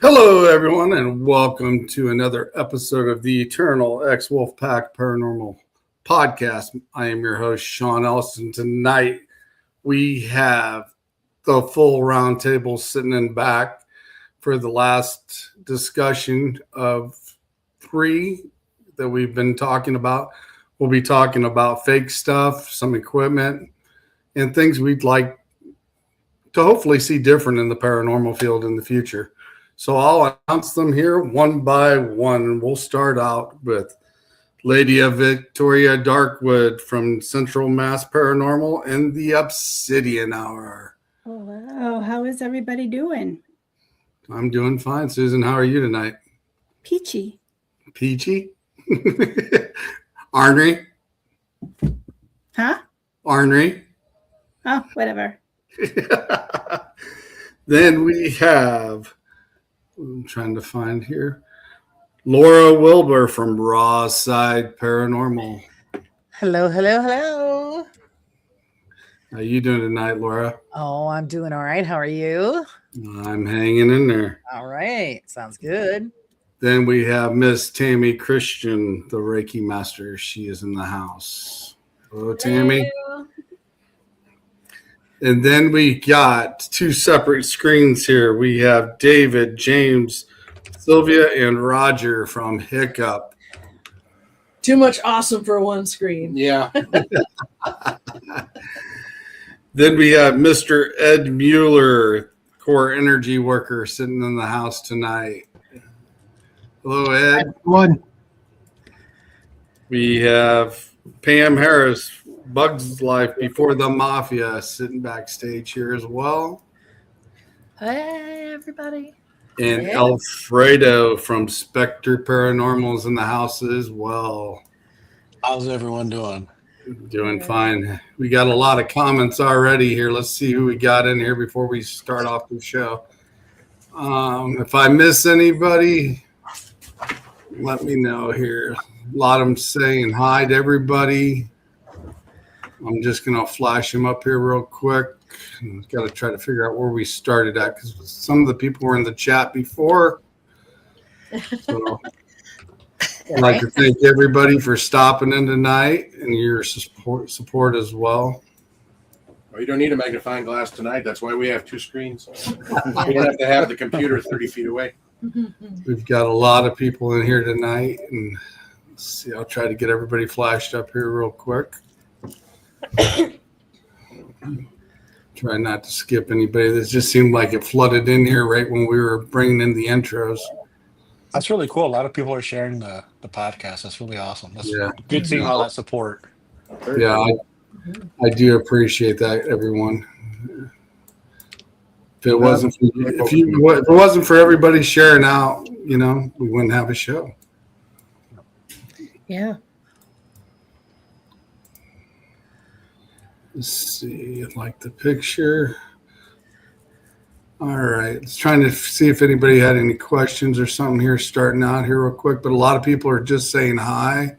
Hello, everyone, and welcome to another episode of the Eternal X Wolfpack Paranormal Podcast. I am your host, Sean Ellison. Tonight, we have the full roundtable sitting in back for the last discussion of three that we've been talking about. We'll be talking about fake stuff, some equipment, and things we'd like to hopefully see different in the paranormal field in the future. So I'll announce them here one by one. We'll start out with Lady of Victoria Darkwood from Central Mass Paranormal and the Obsidian Hour. Hello, how is everybody doing? I'm doing fine. Susan, how are you tonight? Peachy. Peachy? Ornery? Huh? Ornery? Oh, whatever. Then we have, I'm trying to find here, Laura Wilbur from Raw Side Paranormal. Hello, hello, hello. How you doing tonight, Laura? Oh, I'm doing all right. How are you? I'm hanging in there. All right. Sounds good. Then we have Miss Tammy Christian, the Reiki Master. She is in the house. Hello, Tammy. Hello. And then we got two separate screens here. We have David, James, Sylvia, and Roger from Hiccup. Too much awesome for one screen. Yeah. Then we have Mr. Ed Mueller, core energy worker, sitting in the house tonight. Hello, Ed. One. We have Pam Harris, Bugs Life Before the Mafia, sitting backstage here as well. Hey, everybody. And Hey. Alfredo from Spectre Paranormal is in the house as well. How's everyone doing? Doing fine. We got a lot of comments already here. Let's see who we got in here before we start off the show. If I miss anybody, let me know here. A lot of them saying hi to everybody. I'm just going to flash them up here real quick. Got to try to figure out where we started at because some of the people were in the chat before. So I'd like to thank everybody for stopping in tonight and your support as well. Well, you don't need a magnifying glass tonight. That's why we have two screens. You don't have to have the computer 30 feet away. We've got a lot of people in here tonight, and let's see. I'll try to get everybody flashed up here real quick. Try not to skip anybody. This just seemed like it flooded in here right when we were bringing in the intros. That's really cool. A lot of people are sharing the podcast. That's really awesome. That's good seeing all that support. Yeah, I do appreciate that, everyone. If it wasn't for everybody sharing out, we wouldn't have a show. Yeah. Let's see, I like the picture. All right, let's trying to see if anybody had any questions or something here starting out here real quick. But a lot of people are just saying hi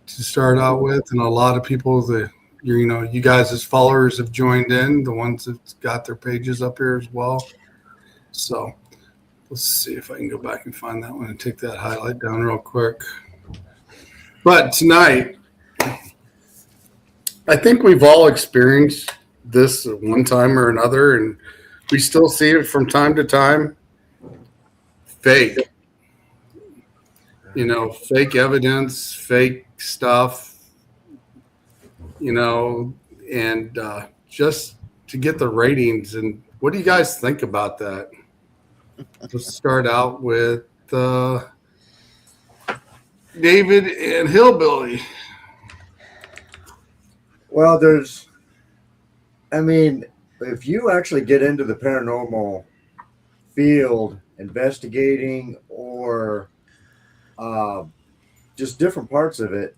to start out with, and a lot of people that you guys as followers have joined in, the ones that got their pages up here as well. So let's see if I can go back and find that one and take that highlight down real quick. But tonight, I think we've all experienced this at one time or another, and we still see it from time to time. Fake. Fake evidence, fake stuff, and just to get the ratings. And what do you guys think about that? Let's start out with David and Hillbilly. Well, if you actually get into the paranormal field, investigating or just different parts of it,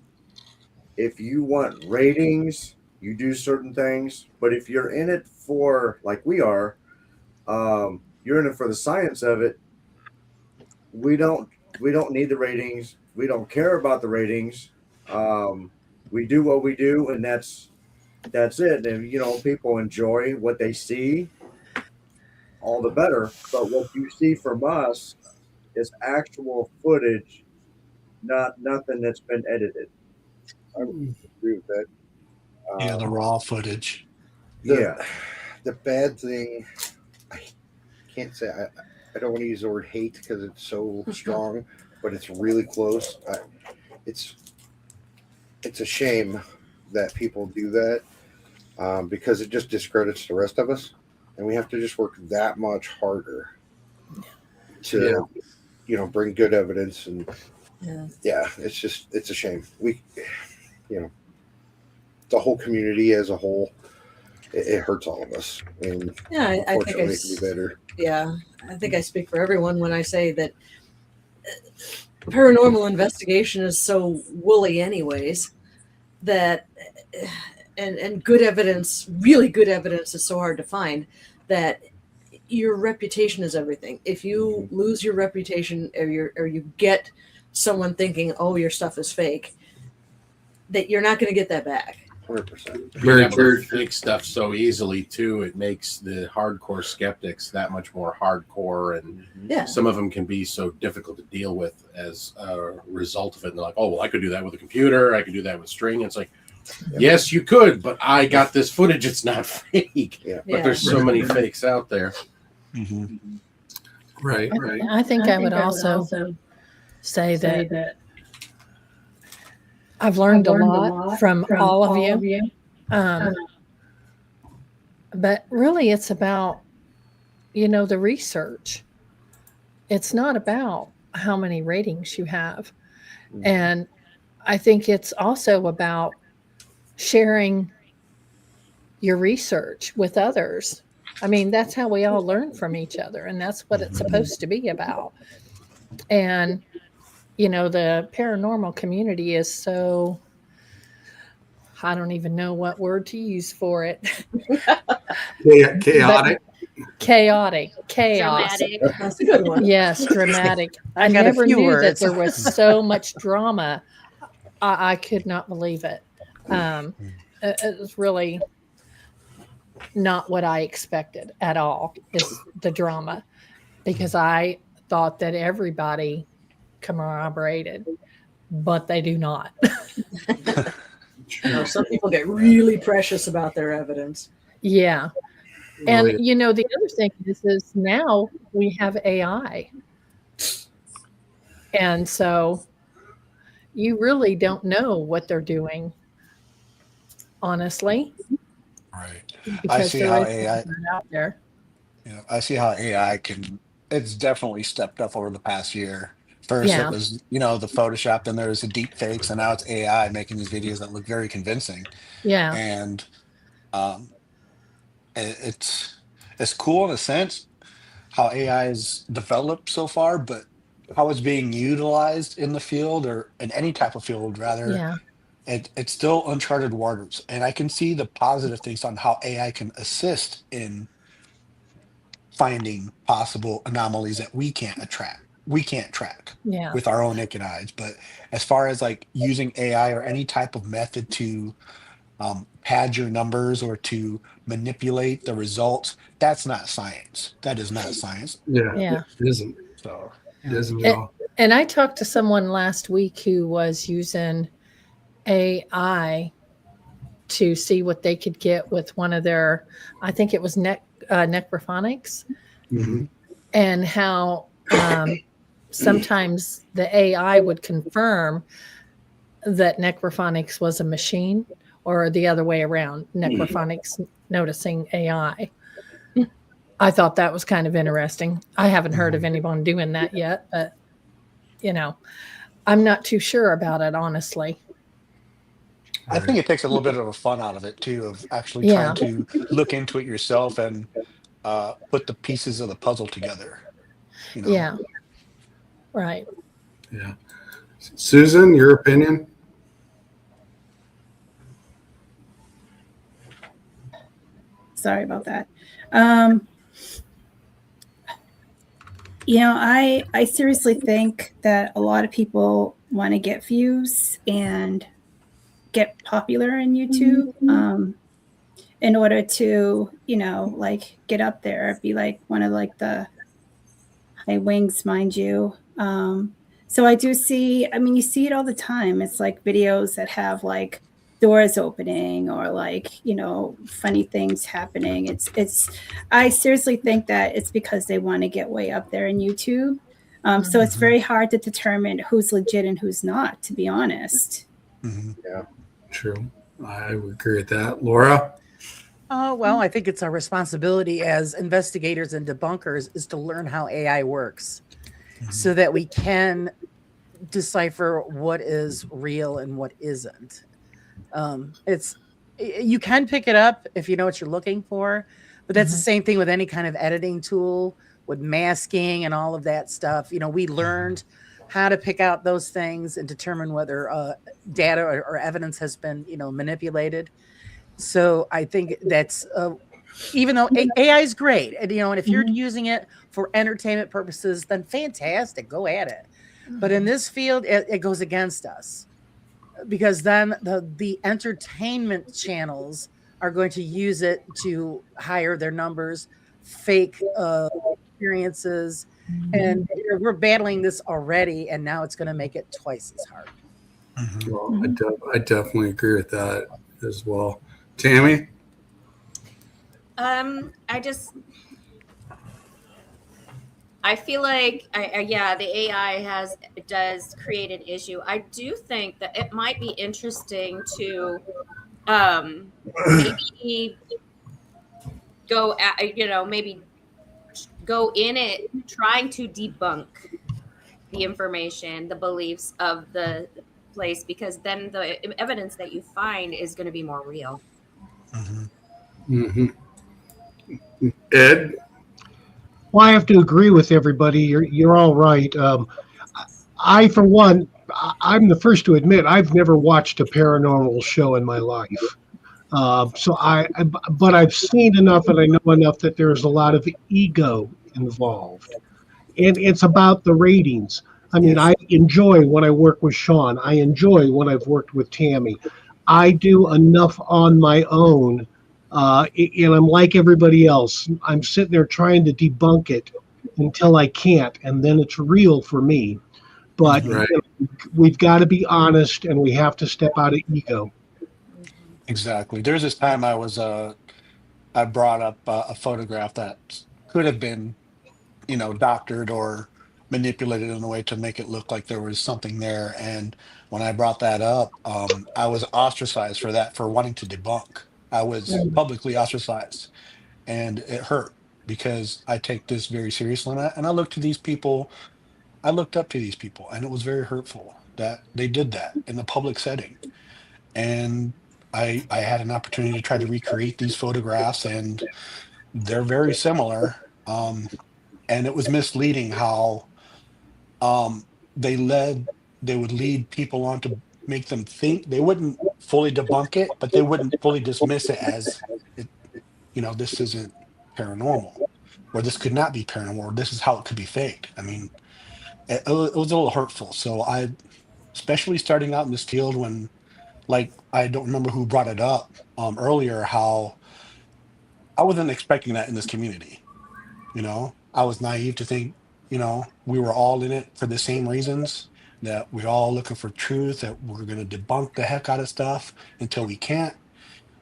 if you want ratings, you do certain things. But if you're in it for, like we are, you're in it for the science of it. We don't need the ratings. We don't care about the ratings. We do what we do, and that's it. And people enjoy what they see. all the better. But what you see from us is actual footage, not nothing that's been edited. I would agree with that. Yeah, the raw footage. Yeah. The bad thing, I can't say, I don't want to use the word hate because it's so strong, but it's really close. It's a shame that people do that because it just discredits the rest of us. And we have to just work that much harder to, bring good evidence. And it's a shame. The whole community as a whole, it hurts all of us. And Yeah, I think unfortunately, it can be better. Yeah, I think I speak for everyone when I say that paranormal investigation is so woolly, anyways. That and good evidence, really good evidence, is so hard to find that your reputation is everything. If you lose your reputation, or you get someone thinking, "Oh, your stuff is fake," that you're not going to get that back. 100%. Being able to fix stuff so easily too, it makes the hardcore skeptics that much more hardcore, and some of them can be so difficult to deal with as a result of it. And they're like, "Oh, well, I could do that with a computer. I could do that with string." It's like, yes, you could, but I got this footage. It's not fake. But there's so many fakes out there. Right. I think I would also say that I've learned a lot from all of you. But really, it's about, the research. It's not about how many ratings you have. And I think it's also about sharing your research with others. I mean, that's how we all learn from each other, and that's what it's supposed to be about. And, the paranormal community is so, I don't even know what word to use for it. Chaotic. Chaotic. Chaos. Dramatic. That's a good one. Yes, dramatic. I got a never few knew words. that there was so much drama. I could not believe it. It was really not what I expected at all, is the drama, because I thought that everybody corroborated, but they do not. Some people get really precious about their evidence. Yeah. And, the other thing is now we have AI. And so you really don't know what they're doing, honestly. Right. Because I see how AI out there. I see how AI it's definitely stepped up over the past year. First it was, the Photoshop, then there was the deep fakes, and now it's AI making these videos that look very convincing. Yeah. And it's cool in a sense how AI is developed so far, but how it's being utilized in the field, or in any type of field rather, it's still uncharted waters. And I can see the positive things on how AI can assist in finding possible anomalies that we can't track with our own naked eyes. But as far as like using AI or any type of method to pad your numbers or to manipulate the results, that's not science. That is not science. It isn't. So it isn't at all. And I talked to someone last week who was using AI to see what they could get with one of their, I think it was necrophonics, and how sometimes the AI would confirm that necrophonics was a machine, or the other way around, necrophonics noticing AI. I thought that was kind of interesting. I haven't heard of anyone doing that yet, but I'm not too sure about it, honestly. I think it takes a little bit of a fun out of it too, of actually trying to look into it yourself and put the pieces of the puzzle together. Yeah. Right. Yeah. Susan, your opinion? Sorry about that. I seriously think that a lot of people want to get views and get popular in YouTube. in order to, like get up there, be like one of like the high wings, mind you. So I do see, you see it all the time. It's like videos that have like doors opening or like, funny things happening. I seriously think that it's because they want to get way up there in YouTube. So it's very hard to determine who's legit and who's not, to be honest. Yeah. True. I would agree with that. Laura? Well, I think it's our responsibility as investigators and debunkers is to learn how AI works so that we can decipher what is real and what isn't. You can pick it up if you know what you're looking for, but that's the same thing with any kind of editing tool, with masking and all of that stuff. We learned how to pick out those things and determine whether data or evidence has been, manipulated. So I think that's even though AI is great, and if you're using it for entertainment purposes, then fantastic, go at it. But in this field, it goes against us, because then the entertainment channels are going to use it to hire their numbers, fake experiences, and we're battling this already, and now it's going to make it twice as hard. Well, I definitely agree with that as well. Tammy? I feel like, the AI does create an issue. I do think that it might be interesting to maybe go in it trying to debunk the information, the beliefs of the place, because then the evidence that you find is going to be more real. Ed? Well, I have to agree with everybody. You're all right. I, for one, I'm the first to admit I've never watched a paranormal show in my life. But I've seen enough and I know enough that there's a lot of ego involved, and it's about the ratings. I enjoy when I work with Sean. I enjoy when I've worked with Tammy. I do enough on my own. And I'm like everybody else. I'm sitting there trying to debunk it until I can't, and then it's real for me. But we've got to be honest, and we have to step out of ego. Exactly. There's this time I brought up a photograph that could have been, doctored or manipulated in a way to make it look like there was something there. And when I brought that up, I was ostracized for wanting to debunk. I was publicly ostracized, and it hurt because I take this very seriously. And I look to these people, I looked up to these people, and it was very hurtful that they did that in the public setting. And I had an opportunity to try to recreate these photographs, and they're very similar. And it was misleading how they would lead people on to make them think. They wouldn't fully debunk it, but they wouldn't fully dismiss it as this isn't paranormal, or this could not be paranormal, or this is how it could be faked. It was a little hurtful. So especially starting out in this field, when, like, I don't remember who brought it up earlier, how I wasn't expecting that in this community. I was naive to think, we were all in it for the same reasons, that we're all looking for truth, that we're going to debunk the heck out of stuff until we can't.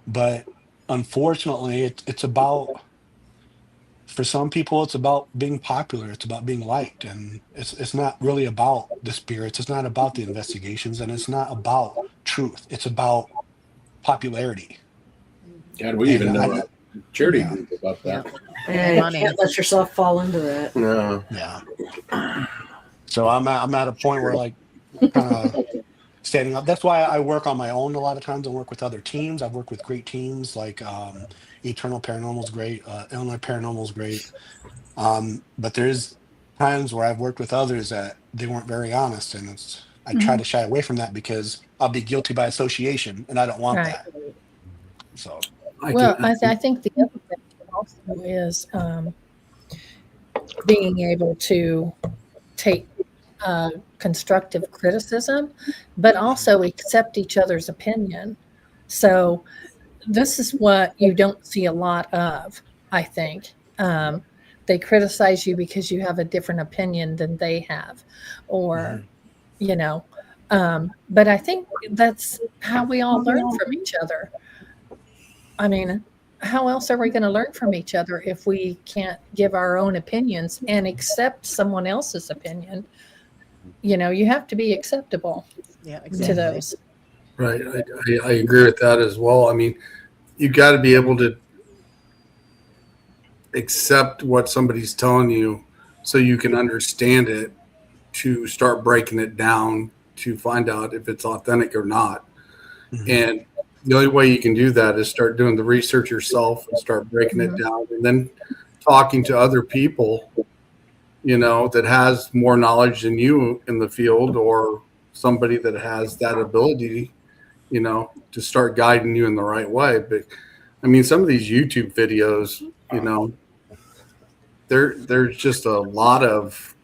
But unfortunately, it's about, for some people, it's about being popular. It's about being liked. And it's not really about the spirits. It's not about the investigations. And it's not about truth. It's about popularity. God, we even know a charity group about that. You can't let yourself fall into that. No. Yeah. So I'm at a point where, like, kind of standing up. That's why I work on my own a lot of times. I work with other teams. I've worked with great teams like Eternal Paranormal is great. Illinois Paranormal is great. But there's times where I've worked with others that they weren't very honest, and I try to shy away from that because I'll be guilty by association, and I don't want that. So, I think the other thing also is being able to take constructive criticism, but also accept each other's opinion. So this is what you don't see a lot of, I think. They criticize you because you have a different opinion than they have, or, you know, but I think that's how we all learn from each other. I mean, how else are we going to learn from each other if we can't give our own opinions and accept someone else's opinion? You know, you have to be acceptable to those. Right. I agree with that as well. I mean, you got to be able to accept what somebody's telling you so you can understand it, to start breaking it down to find out if it's authentic or not. And the only way you can do that is start doing the research yourself and start breaking it down, and then talking to other people, you know, that has more knowledge than you in the field, or somebody that has that ability, you know, to start guiding you in the right way. But I mean, some of these YouTube videos, you know, there's just a lot of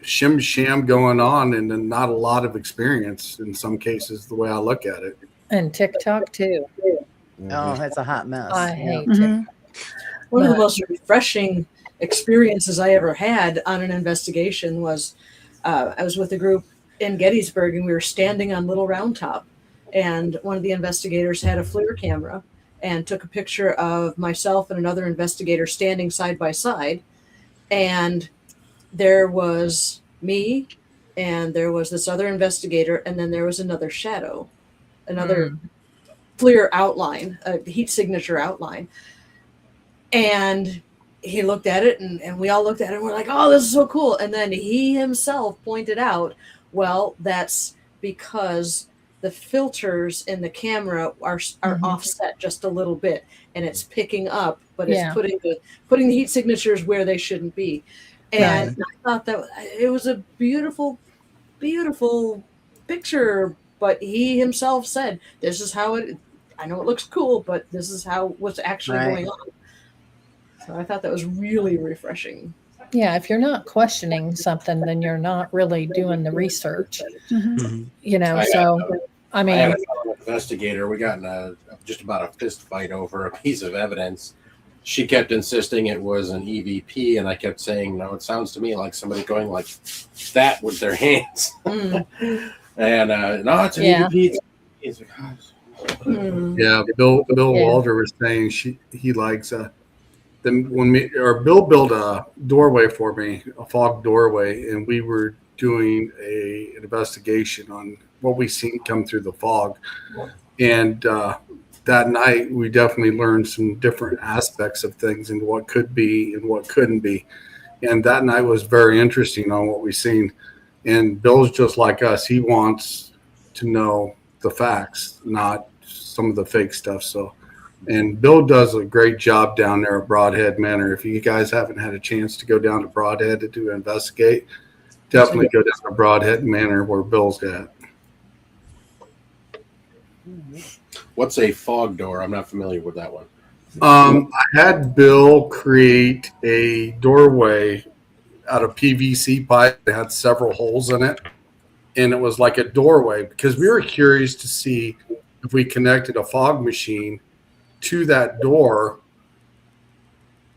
shim sham going on, and then not a lot of experience in some cases, the way I look at it. And TikTok too. Oh, that's a hot mess. I hate it. One of the most refreshing experiences I ever had on an investigation was I was with a group in Gettysburg, and we were standing on Little Round Top, and one of the investigators had a FLIR camera and took a picture of myself and another investigator standing side by side, and there was me, and there was this other investigator, and then there was another shadow, another FLIR outline, a heat signature outline. And he looked at it, and we all looked at it, and we're like, oh, this is so cool. And then he himself pointed out, well, that's because the filters in the camera are offset just a little bit, and it's picking up, but it's putting the heat signatures where they shouldn't be. And I thought that it was a beautiful, beautiful picture. But he himself said, this is how it, I know it looks cool, but this is how what's actually going on. So I thought that was really refreshing. Yeah, if you're not questioning something, then you're not really doing the research. You know, I mean, I have an investigator. We got in just about a fist fight over a piece of evidence. She kept insisting it was an EVP, and I kept saying, no, it sounds to me like somebody going like that with their hands. And no, it's an EVP. It's Yeah, Bill Walter was saying he likes then when Bill built a doorway for me, a fog doorway, and we were doing an investigation on what we seen come through the fog. And that night we definitely learned some different aspects of things and what could be and what couldn't be. And that night was very interesting on what we seen. And Bill's just like us. He wants to know the facts, not some of the fake stuff. So, and Bill does a great job down there at Broadhead Manor. If you guys haven't had a chance to go down to Broadhead to investigate, definitely go down to Broadhead Manor where Bill's at. What's a fog door? I'm not familiar with that one. I had Bill create a doorway out of PVC pipe that had several holes in it. And it was like a doorway because we were curious to see if we connected a fog machine to that door,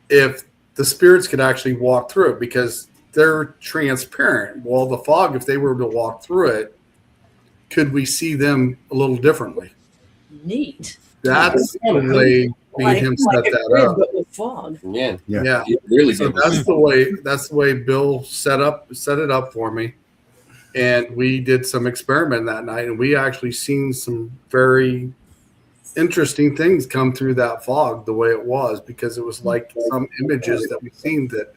if the spirits could actually walk through it, because they're transparent. Well, the fog, if they were to walk through it, could we see them a little differently? Neat. That's the way me and him set that up. But with fog. Yeah. Really so good. That's the way Bill set it up for me. And we did some experiment that night, and we actually seen some very interesting things come through that fog the way it was, because it was like some images that we seen that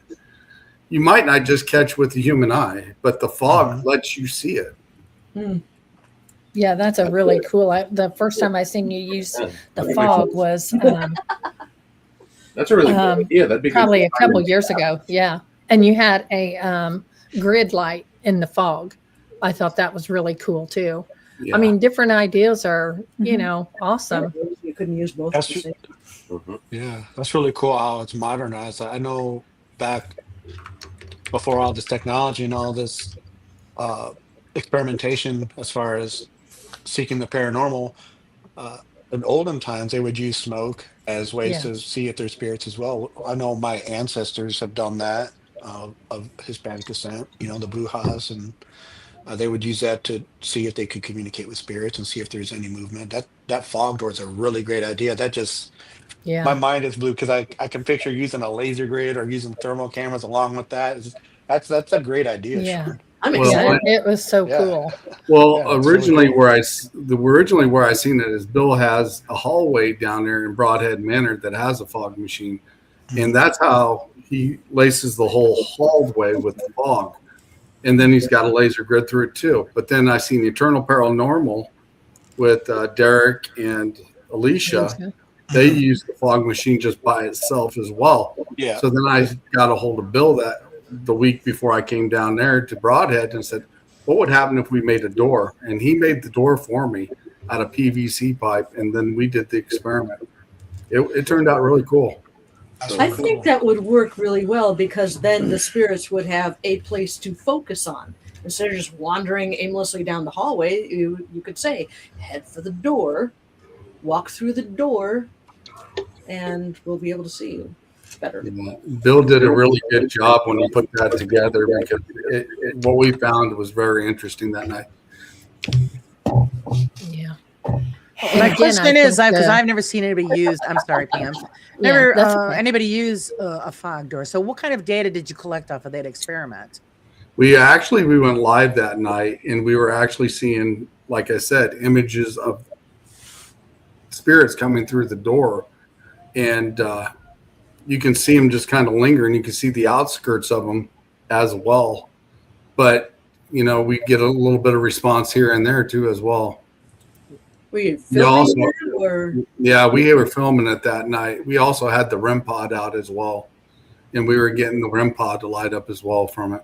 you might not just catch with the human eye, but the fog lets you see it. Yeah, that's a really cool. The first time I seen you use the fog was that's a really good idea. That'd be probably good. a couple years ago. Yeah, and you had a grid light in the fog. I thought that was really cool too. Yeah. I mean, different ideas are, you know, awesome. You couldn't use both. That's yeah, that's really cool how it's modernized. I know back before all this technology and all this experimentation as far as seeking the paranormal, in olden times they would use smoke as ways to Yes. see if there's spirits as well. I know my ancestors have done that, of Hispanic descent, the Brujas, and they would use that to see if they could communicate with spirits and see if there's any movement. That fog door is a really great idea. That just my Yeah. mind is blue because I can picture using a laser grid or using thermal cameras along with that. That's a great idea, Yeah. Sean. I'm Well, Yeah. excited. It was so Yeah. cool. Well, Yeah, it's really cool. originally where I seen it is Bill has a hallway down there in Broadhead Manor that has a fog machine, and that's how he laces the whole hallway with the fog, and then he's got a laser grid through it too. But then I seen Eternal Paranormal with Derek and Alicia. They use the fog machine just by itself as well. Yeah. So then I got a hold of Bill that the week before I came down there to Broadhead and said, what would happen if we made a door? And he made the door for me out of PVC pipe, and then we did the experiment. It turned out really cool. That's I really think cool. that would work really well because then the spirits would have a place to focus on. Instead of just wandering aimlessly down the hallway, you could say, head for the door, walk through the door, and we'll be able to see you better. Bill did a really good job when he put that together because what we found was very interesting that night. Yeah. My again, question I is, think, because I've never seen anybody use. I'm sorry, Pam. Yeah, Never that's okay. anybody use a fog door. So, what kind of data did you collect off of that experiment? We went live that night, and we were actually seeing, like I said, images of spirits coming through the door, and you can see them just kind of lingering. You can see the outskirts of them as well, but we get a little bit of response here and there too as well. Were you filming it, or? Yeah, we were filming it that night. We also had the REM pod out as well, and we were getting the REM pod to light up as well from it.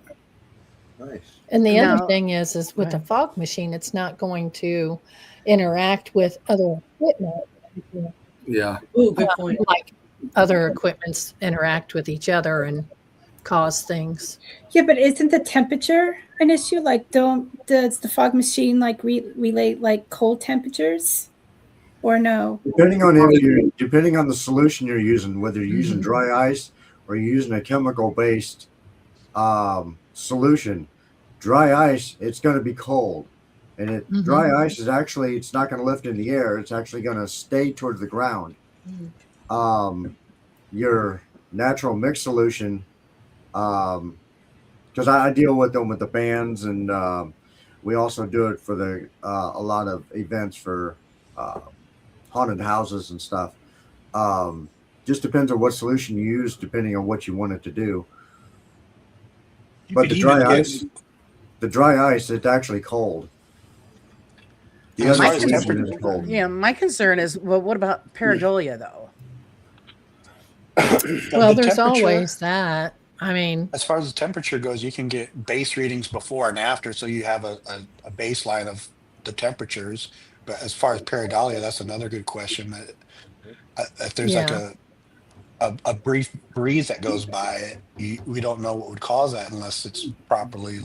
Nice. And the Now- other thing is with the fog machine, it's not going to interact with other equipment. Yeah. Ooh, good point. Like other equipments interact with each other and cause things. Yeah, but isn't the temperature an issue? Like, does the fog machine like relate like cold temperatures, or no? Depending on the solution you're using, whether you're using dry ice or you're using a chemical-based solution, dry ice, it's going to be cold, and dry ice is actually, it's not going to lift in the air. It's actually going to stay towards the ground. Your natural mix solution, because I deal with them with the bands, and we also do it for the a lot of events for haunted houses and stuff. Just depends on what solution you use, depending on what you want it to do. But the dry ice, it's actually cold. The As other far as solution temperature- is cold. Yeah, my concern is, well, what about pareidolia though? Well, The there's temperature- always that. I mean, As far as the temperature goes, you can get base readings before and after, so you have a baseline of the temperatures. But as far as pareidolia, that's another good question. If there's like a brief breeze that goes by, we don't know what would cause that unless it's properly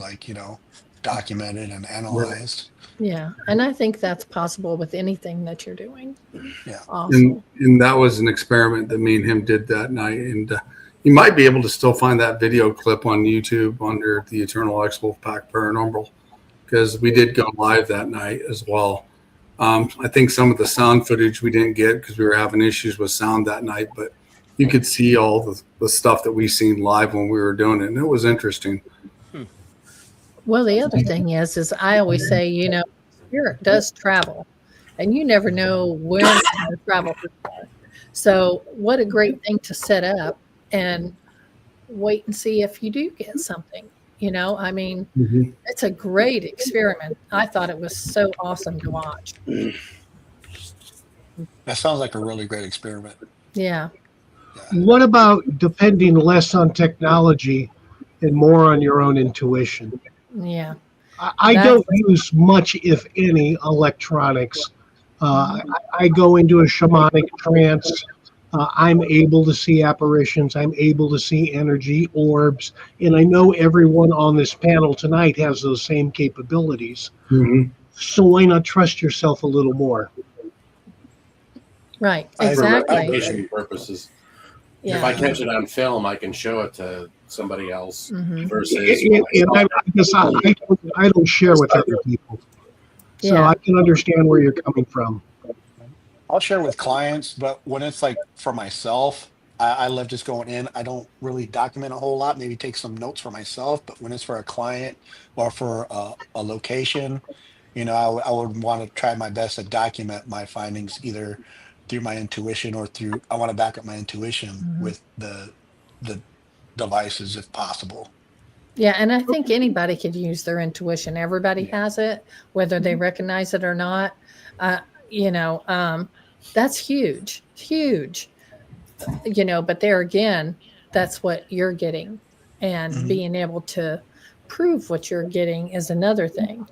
documented and analyzed. yeah. And I think that's possible with anything that you're doing. Yeah. Also. And that was an experiment that me and him did that night. And you might be able to still find that video clip on YouTube under the Eternal X Wolf Pack Paranormal, because we did go live that night as well. I think some of the sound footage we didn't get because we were having issues with sound that night, but you could see all the stuff that we seen live when we were doing it, and it was interesting. Well, the other thing is I always say, spirit does travel, and you never know when it's going to travel. So what a great thing to set up and wait and see if you do get something. I mean, it's a great experiment. I thought it was so awesome to watch. That sounds like a really great experiment. Yeah. What about depending less on technology and more on your own intuition? Yeah. I don't use much, if any, electronics. I go into a shamanic trance. I'm able to see apparitions. I'm able to see energy orbs. And I know everyone on this panel tonight has those same capabilities. So why not trust yourself a little more? Right. For Exactly. replication purposes. Yeah. If I catch it on film, I can show it to somebody else versus. And I guess I don't share with other people, so Yeah. I can understand where you're coming from. I'll share with clients, but when it's like for myself, I love just going in. I don't really document a whole lot, maybe take some notes for myself, but when it's for a client or for a location, I would want to try my best to document my findings either through my intuition or through, I want to back up my intuition with the devices if possible. Yeah, and I think anybody could use their intuition. Everybody has it, whether they recognize it or not. That's huge, huge. But there again, that's what you're getting, and being able to prove what you're getting is another thing.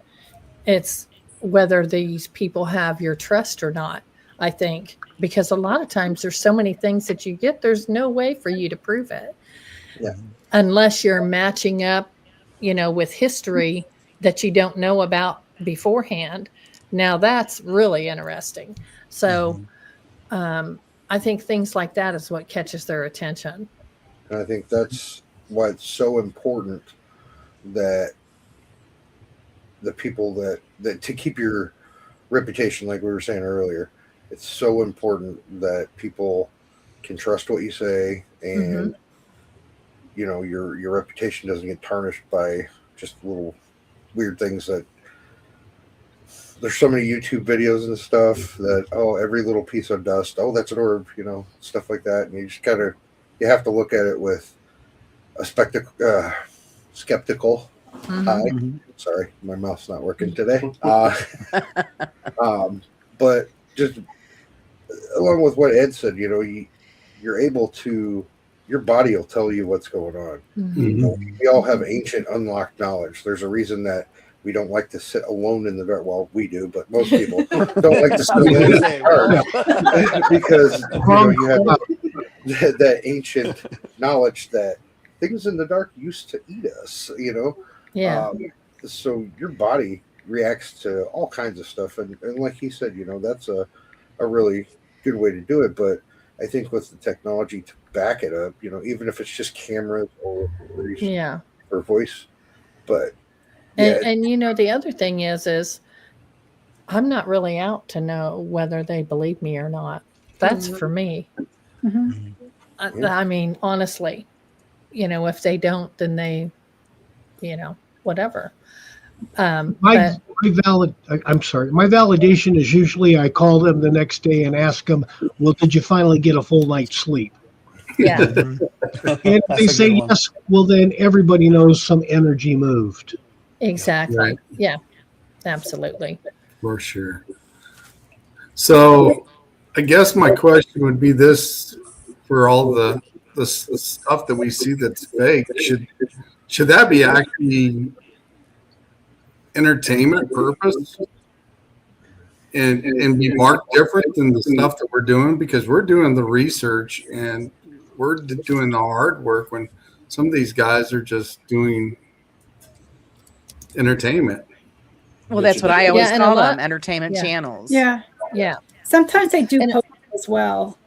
It's whether these people have your trust or not, I think, because a lot of times there's so many things that you get, there's no way for you to prove it. Yeah. Unless you're matching up, with history that you don't know about beforehand. Now that's really interesting. So I think things like that is what catches their attention. And I think that's why it's so important that the people that to keep your reputation, like we were saying earlier, it's so important that people can trust what you say, and your reputation doesn't get tarnished by just little weird things. That there's so many YouTube videos and stuff that every little piece of dust, that's an orb, stuff like that, and you just you have to look at it with a skeptical eye. Sorry, my mouth's not working today. But just along with what Ed said, you're able to, your body will tell you what's going on. We all have ancient unlocked knowledge. There's a reason that we don't like to sit alone in the dark. Well, we do, but most people don't like to sit alone in the dark because you have that ancient knowledge that things in the dark used to eat us. Yeah. So your body reacts to all kinds of stuff, and like he said, that's a really good way to do it. But I think with the technology to back it up, even if it's just cameras or voice, but and the other thing is I'm not really out to know whether they believe me or not. That's for me. I mean, honestly, if they don't, then they, whatever. My validation is usually I call them the next day and ask them, well, did you finally get a full night's sleep? Yeah. And if they say yes, well, then everybody knows some energy moved. Exactly. Right. Yeah, absolutely. For sure. So I guess my question would be this: for all the stuff that we see that's fake, should that be actually entertainment purpose and be marked different than the stuff that we're doing? Because we're doing the research and we're doing the hard work when some of these guys are just doing entertainment. Well, that's what I always call them, entertainment Yeah. channels. Yeah. Yeah. Sometimes they do post as well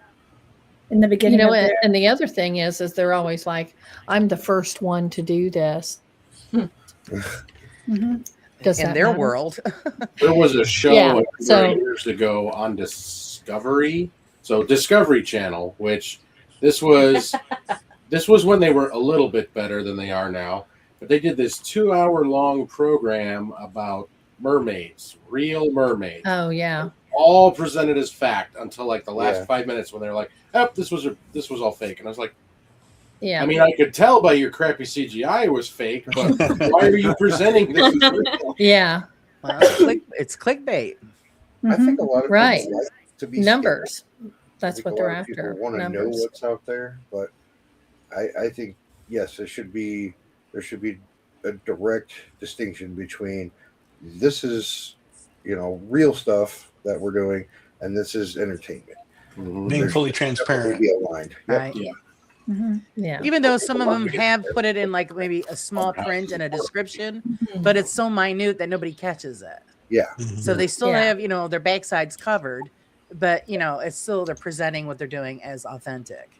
in the beginning. And the other thing is they're always like, I'm the first one to do this. Does in that their matter? world. There was a show years ago on Discovery. So Discovery Channel, which this was when they were a little bit better than they are now. But they did this 2-hour-long program about mermaids, real mermaids. Oh yeah. All presented as fact until like the last 5 minutes when they're like, "Oh, this was all fake," and I was like, "Yeah." I mean, I could tell by your crappy CGI it was fake, but why are you presenting this as real? Yeah. Well, it's clickbait. I think a lot of people like to be numbers. That's what they're after. after. People want to know what's out there, but I think yes, there should be a direct distinction between this is real stuff that we're doing and this is entertainment. Being fully transparent. Be aligned. Right. Yeah. Yeah. Even though some of them have put it in like maybe a small print and a description, but it's so minute that nobody catches it. Yeah. So they still have, their backsides covered, but it's still they're presenting what they're doing as authentic.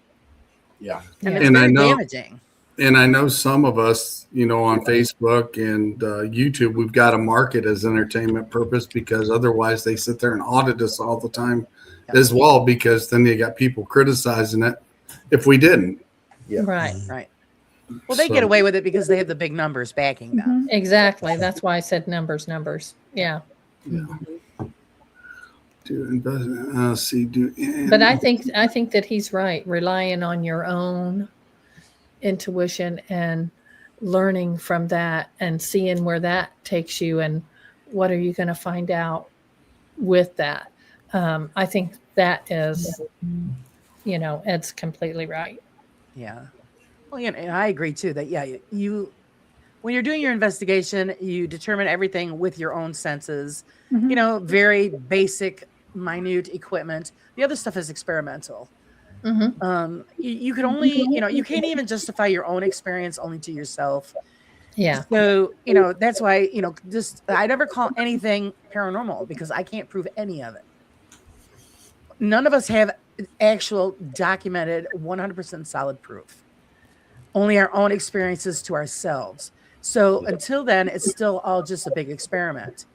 Yeah. And it's very damaging. And I know some of us, on Facebook and YouTube, we've got to market as entertainment purpose, because otherwise they sit there and audit us all the time as well, because then you got people criticizing it if we didn't. Yeah. Right. Well, they get away with it because they have the big numbers backing them. Exactly. That's why I said numbers. Yeah. But I think that he's right. Relying on your own intuition and learning from that and seeing where that takes you and what are you going to find out with that. I think that is, Ed's completely right. Yeah. Well, and I agree too that, you when you're doing your investigation, you determine everything with your own senses, very basic, minute equipment. The other stuff is experimental. You can only, you can't even justify your own experience only to yourself. Yeah. So, that's why, I never call anything paranormal because I can't prove any of it. None of us have actual documented 100% solid proof. Only our own experiences to ourselves. So until then, it's still all just a big experiment.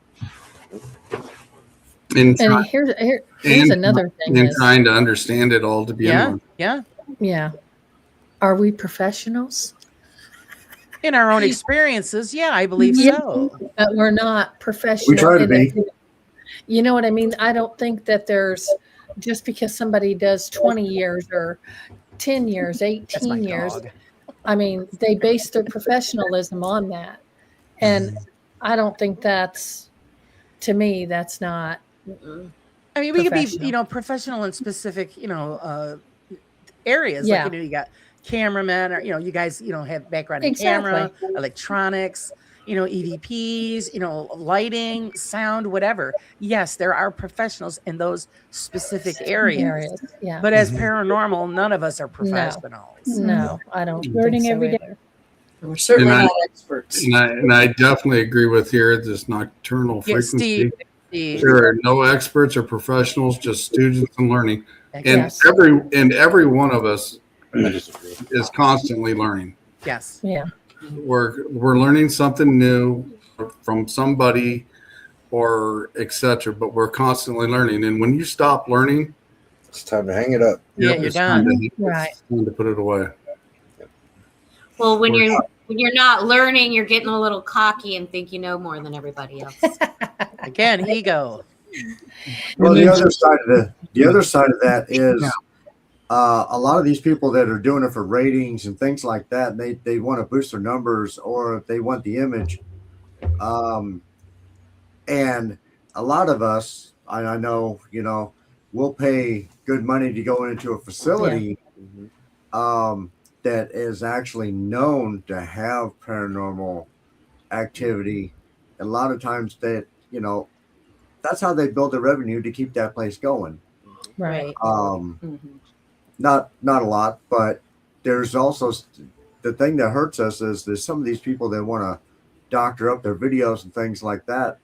And here's another thing. And trying to understand it all to begin with. Yeah. Are we professionals? In our own experiences, I believe so. But we're not professional. We try to be. You know what I mean? I don't think that there's, just because somebody does 20 years or 10 years, 18 years. Dog. I mean, they base their professionalism on that. And I don't think to me, that's not. I mean, we could be, professional in specific, areas. Yeah. Like, you got cameramen, or, you guys, have background in camera, electronics, EVPs, lighting, sound, whatever. Yes, there are professionals in those specific areas. Yeah. But as paranormal, none of us are professionals. No, I don't. Learning think so every day. either. We're certainly not experts. And I definitely agree with here, this nocturnal frequency. Steve. There are no experts or professionals, just students and learning. And Yes. every one of us is constantly learning. Yes. Yeah. We're learning something new from somebody or etc. But we're constantly learning. And when you stop learning, It's time to hang it up. Yeah, you're done. Right. It's time to put it away. Well, when you're not learning, you're getting a little cocky and think you know more than everybody else. Again, ego. Well, the other side of that is a lot of these people that are doing it for ratings and things like that, they want to boost their numbers, or they want the image. And a lot of us, I know, we'll pay good money to go into a facility that is actually known to have paranormal activity. A lot of times that, that's how they build their revenue to keep that place going. Right. Not a lot, but there's also the thing that hurts us is there's some of these people that want to doctor up their videos and things like that.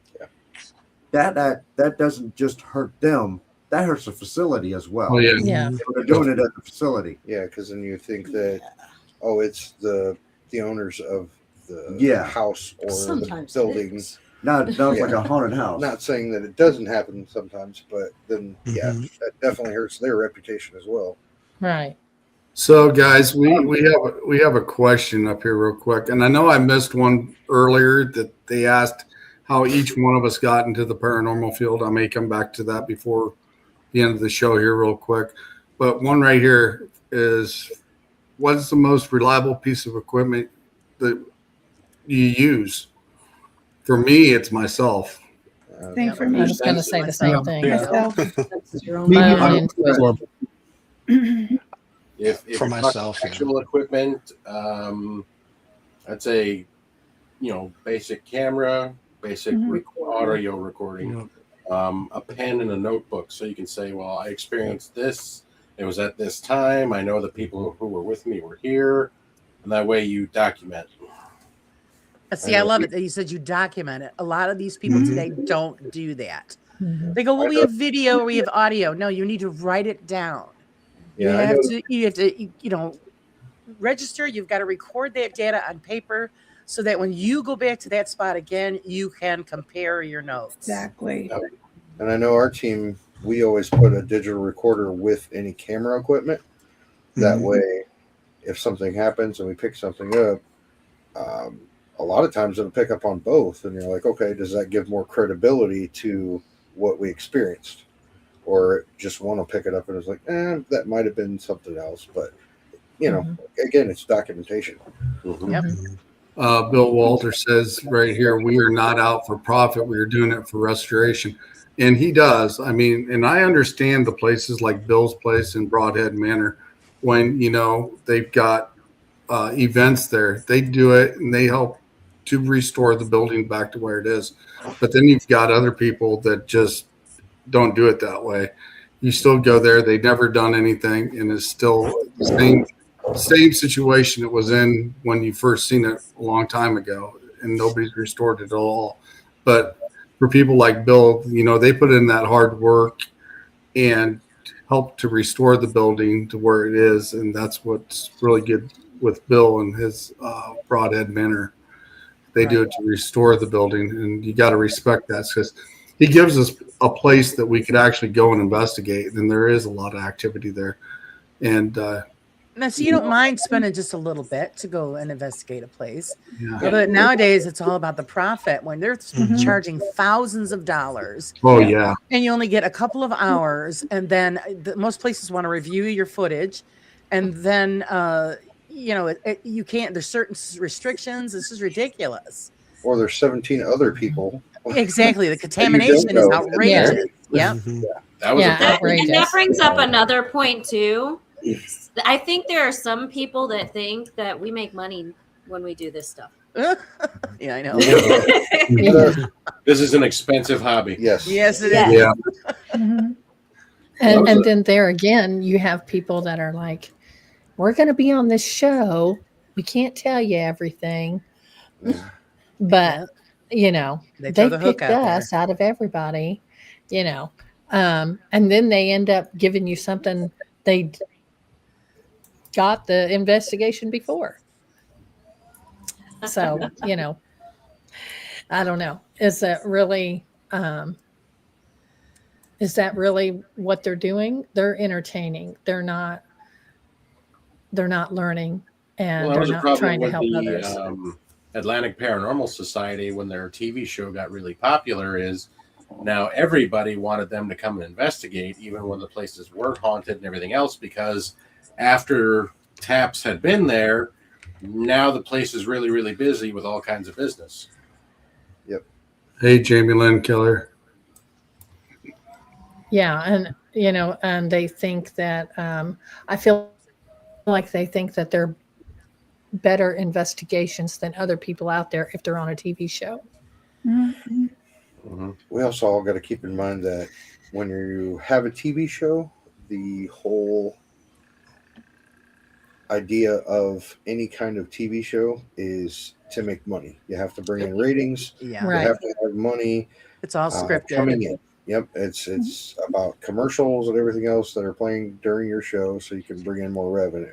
That doesn't just hurt them. That hurts the facility as well. Oh, yeah. Yeah. So they're doing it at the facility. Yeah, because then you think that, it's the owners of the house or Sometimes the building. Not like a haunted house. Not saying that it doesn't happen sometimes, but then that definitely hurts their reputation as well. Right. So, guys, we have a question up here real quick, and I know I missed one earlier that they asked how each one of us got into the paranormal field. I may come back to that before the end of the show here real quick, but one right here is, what is the most reliable piece of equipment that you use? For me, it's myself. Same for I me. was going to say the same thing. Myself. That's your own My own mind. intuition. If For you're myself, talking actual equipment, I'd say, basic camera, basic audio recording, a pen and a notebook, so you can say, well, I experienced this. It was at this time. I know the people who were with me were here, and that way you document. See, I love it that you said you document it. A lot of these people today don't do that. They go, well, we have video or we have audio. No, you need to write it down. You have to, register. You've got to record that data on paper so that when you go back to that spot again, you can compare your notes. Exactly. And I know our team, we always put a digital recorder with any camera equipment. That way, if something happens and we pick something up, a lot of times it'll pick up on both. And you're like, okay, does that give more credibility to what we experienced? Or just one will pick it up and it's like, that might have been something else. But, again, it's documentation. Yep. Bill Walter says right here, we are not out for profit. We are doing it for restoration. And he does. I mean, and I understand the places like Bill's place in Broadhead Manor, when, they've got events there, they do it and they help to restore the building back to where it is. But then you've got other people that just don't do it that way. You still go there. They've never done anything, and it's still the same situation it was in when you first seen it a long time ago, and nobody's restored it at all. But for people like Bill, they put in that hard work and help to restore the building to where it is, and that's what's really good with Bill and his Broadhead Manor. They do it to restore the building, and you got to respect that, because he gives us a place that we could actually go and investigate, and there is a lot of activity there. And now, so you don't mind spending just a little bit to go and investigate a place. Yeah. But nowadays, it's all about the profit. When they're charging thousands of dollars. Oh, yeah. And you only get a couple of hours, and then most places want to review your footage, and then you can't. There's certain restrictions. This is ridiculous. Or there's 17 other people. Exactly, the contamination is outrageous. Yeah. That was and that brings up another point too. I think there are some people that think that we make money when we do this stuff. Yeah, I know. This is an expensive hobby. Yes. Yes, it Yeah. is. Yeah. And then there again, you have people that are like, we're going to be on this show. We can't tell you everything. But, they picked us out of everybody, and then they end up giving you something they got the investigation before. So, I don't know. Is that really what they're doing? They're entertaining. They're not learning, and they're not trying to help others. Atlantic Paranormal Society, when their TV show got really popular, is now everybody wanted them to come and investigate, even when the places were haunted and everything else, because after Taps had been there, now the place is really, really busy with all kinds of business. Yep. Hey, Jamie Lynn Keller. Yeah, and and they think that I feel like they think that they're better investigations than other people out there if they're on a TV show. Mm-hmm. Mm-hmm. We also all got to keep in mind that when you have a TV show, the whole idea of any kind of TV show is to make money. You have to bring in ratings. Yeah. You have to have money. It's all scripted. Coming in. Yep. It's about commercials and everything else that are playing during your show, so you can bring in more revenue.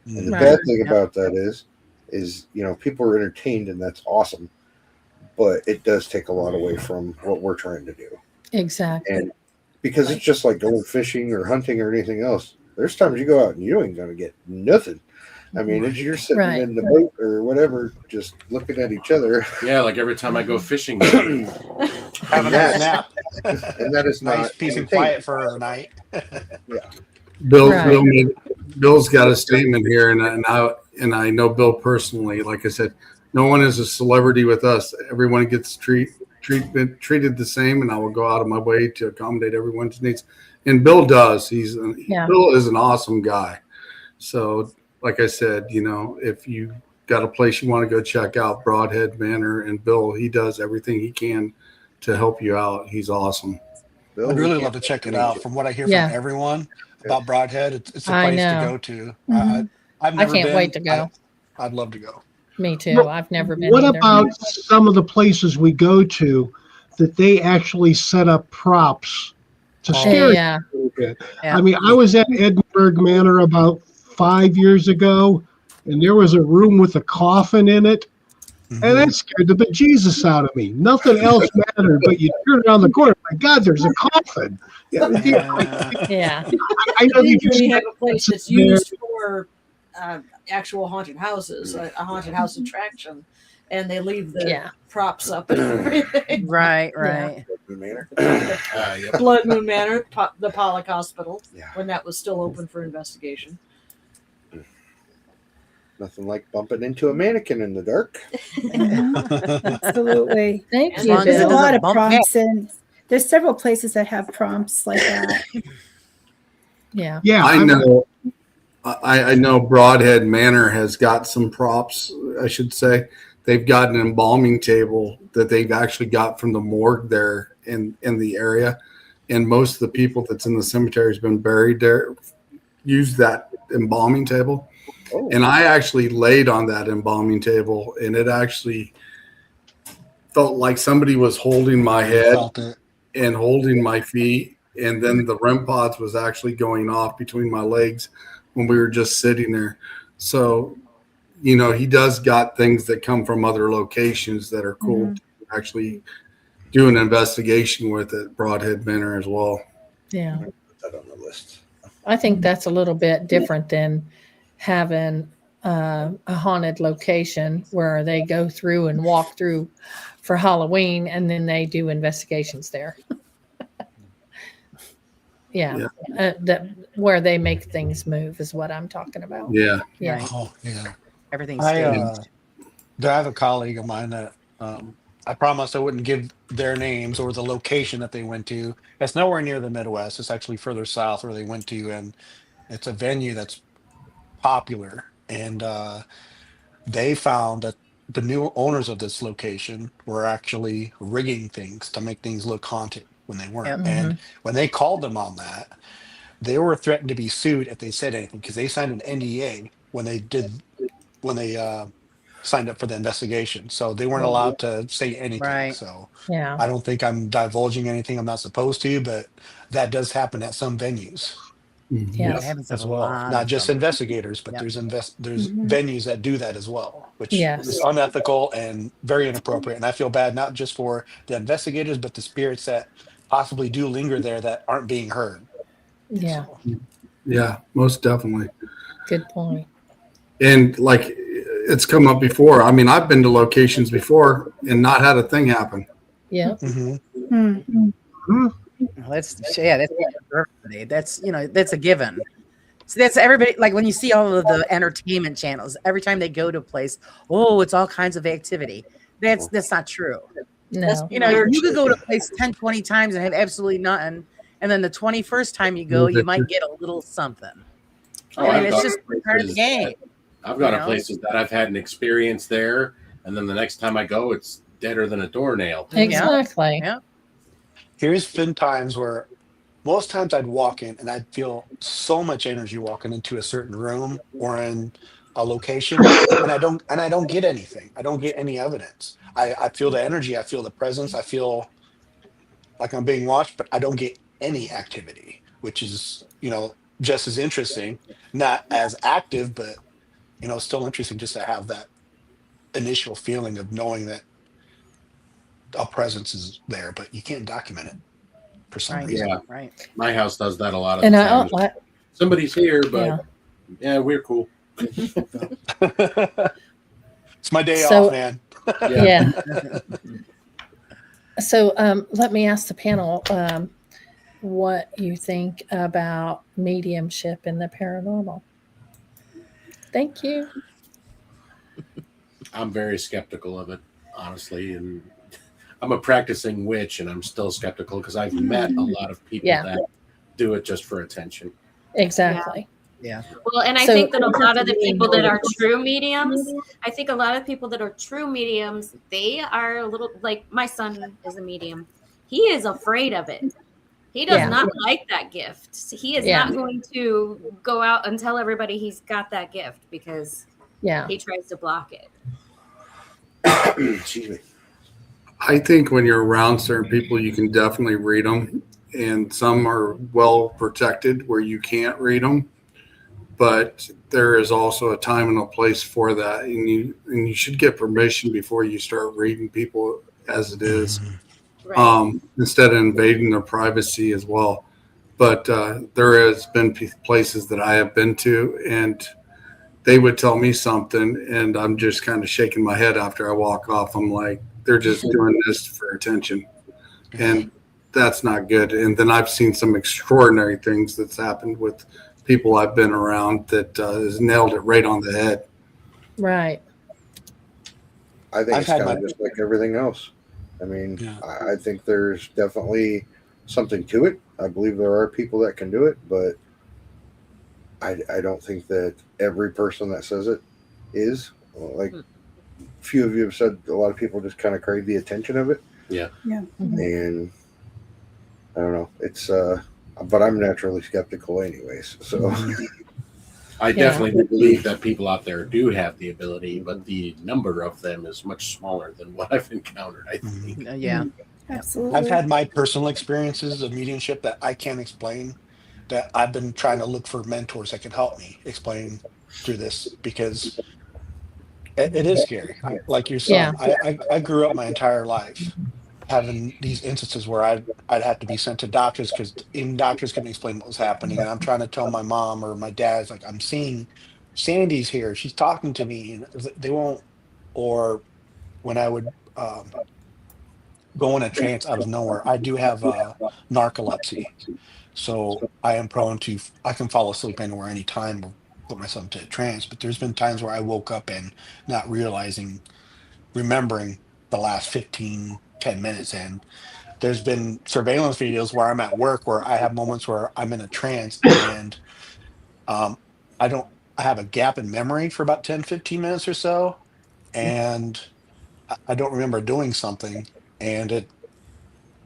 And the bad thing about that is people are entertained, and that's awesome, but it does take a lot away from what we're trying to do. Exactly. And because it's just like going fishing or hunting or anything else. There's times you go out and you ain't going to get nothing. I mean, if you're sitting in the boat or whatever, just looking at each other. Yeah, like every time I go fishing. Having a nap. And that is nice peace and quiet for a night. Yeah. Bill's got a statement here, and I know Bill personally. Like I said, no one is a celebrity with us. Everyone gets treated the same, and I will go out of my way to accommodate everyone's needs. And Bill does. Bill is an awesome guy. So, like I said, if you got a place you want to go check out, Broadhead Manor, and Bill, he does everything he can to help you out. He's awesome. Bill, I'd really love to check it out. From what I hear from everyone about Broadhead, it's a place to go to. I can't wait to go. I'd love to go. Me too. I've never been. What about some of the places we go to that they actually set up props to scare you a little bit. I mean, I was at Edinburgh Manor about 5 years ago, and there was a room with a coffin in it. And that scared the bejesus out of me. Nothing else mattered, but you turn around the corner. My God, there's a coffin. Yeah. I know You you usually have a place that's used there. for actual haunted houses, a haunted house attraction, and they leave the props up and everything. Right. Blood Moon Manor, the Pollock Hospital, when that was still open for investigation. Nothing like bumping into a mannequin in the dark. Absolutely. Thank you, There's a Bill. lot of prompts, and there's several places that have prompts like that. Yeah. I know. I know Broadhead Manor has got some props. I should say they've got an embalming table that they've actually got from the morgue there in the area, and most of the people that's in the cemetery has been buried there. Use that embalming table. Oh. And I actually laid on that embalming table, and it actually felt like somebody was holding my head and holding my feet. And then the REM pods was actually going off between my legs when we were just sitting there. So, you know, he does got things that come from other locations that are cool to actually do an investigation with at Broadhead Manor as well. Yeah. Put that on the list. I think that's a little bit different than having a haunted location where they go through and walk through for Halloween and then they do investigations there. That where they make things move is what I'm talking about. Yeah. Yeah. Oh, yeah. Everything's I have a colleague of mine that I promised I wouldn't give their names or the location that they went to. It's nowhere near the Midwest. It's actually further south where they went to, and it's a venue that's popular. And they found that the new owners of this location were actually rigging things to make things look haunted when they weren't. And when they called them on that, they were threatened to be sued if they said anything because they signed an NDA when they signed up for the investigation. So they weren't allowed to say anything. Right. So Yeah. I don't think I'm divulging anything I'm not supposed to, but that does happen at some venues. Yes. As well. Not just investigators, but there's venues that do that as well, which is unethical and very inappropriate. And I feel bad not just for the investigators, but the spirits that possibly do linger there that aren't being heard. Yeah. Yeah, most definitely. Good point. And like it's come up before. I mean, I've been to locations before and not had a thing happen. Yeah. That's a given. So that's everybody. Like when you see all of the entertainment channels, every time they go to a place, it's all kinds of activity. That's not true. No. You could go to a place 10, 20 times and have absolutely nothing. And then the 21st time you go, you might get a little something. It's just part of the game. I've gone to places that I've had an experience there, and then the next time I go, it's deader than a doornail. Exactly. Yeah. Here's been times where most times I'd walk in and I'd feel so much energy walking into a certain room or in a location, and I don't get anything. I don't get any evidence. I feel the energy, I feel the presence, I feel like I'm being watched, but I don't get any activity, which is, just as interesting, not as active, but still interesting just to have that initial feeling of knowing that a presence is there, but you can't document it for some reason. Yeah. Right. My house does that a lot of And times. Somebody's here, but we're cool. It's my day off, man. Yeah. So let me ask the panel what you think about mediumship in the paranormal. Thank you. I'm very skeptical of it, honestly, and I'm a practicing witch, and I'm still skeptical because I've met a lot of people that do it just for attention. Exactly. Yeah. Well, and I think that a lot of the people that are true mediums, they are a little like my son is a medium. He is afraid of it. He does not like that gift. He is not going to go out and tell everybody he's got that gift because he tries to block it. Excuse me. I think when you're around certain people, you can definitely read them, and some are well protected where you can't read them. But there is also a time and a place for that, and you should get permission before you start reading people as it is, Right. instead of invading their privacy as well. But there has been places that I have been to, and they would tell me something, and I'm just kind of shaking my head after I walk off. I'm like, they're just doing this for attention, and that's not good. And then I've seen some extraordinary things that's happened with people I've been around that has nailed it right on the head. Right. I think I've it's had kind of my- just like everything else. I mean, Yeah. I think there's definitely something to it. I believe there are people that can do it, but I don't think that every person that says it is. Like a few of you have said, a lot of people just kind of crave the attention of it. Yeah. Yeah. And I don't know. It's but I'm naturally skeptical anyways. So I definitely believe that people out there do have the ability, but the number of them is much smaller than what I've encountered, I think. Yeah. Absolutely. I've had my personal experiences of mediumship that I can't explain, that I've been trying to look for mentors that can help me explain through this, because it is scary. Like your son, I grew up my entire life having these instances where I'd have to be sent to doctors because even doctors couldn't explain what was happening, and I'm trying to tell my mom or my dad's like, I'm seeing Sandy's here, she's talking to me, and they won't. Or when I would go in a trance out of nowhere. I do have narcolepsy, so I am prone to, I can fall asleep anywhere, anytime, or put myself into a trance. But there's been times where I woke up and not remembering the last 10 minutes. And there's been surveillance videos where I'm at work where I have moments where I'm in a trance, and um, I don't, I have a gap in memory for about 10-15 minutes or so. And I don't remember doing something. And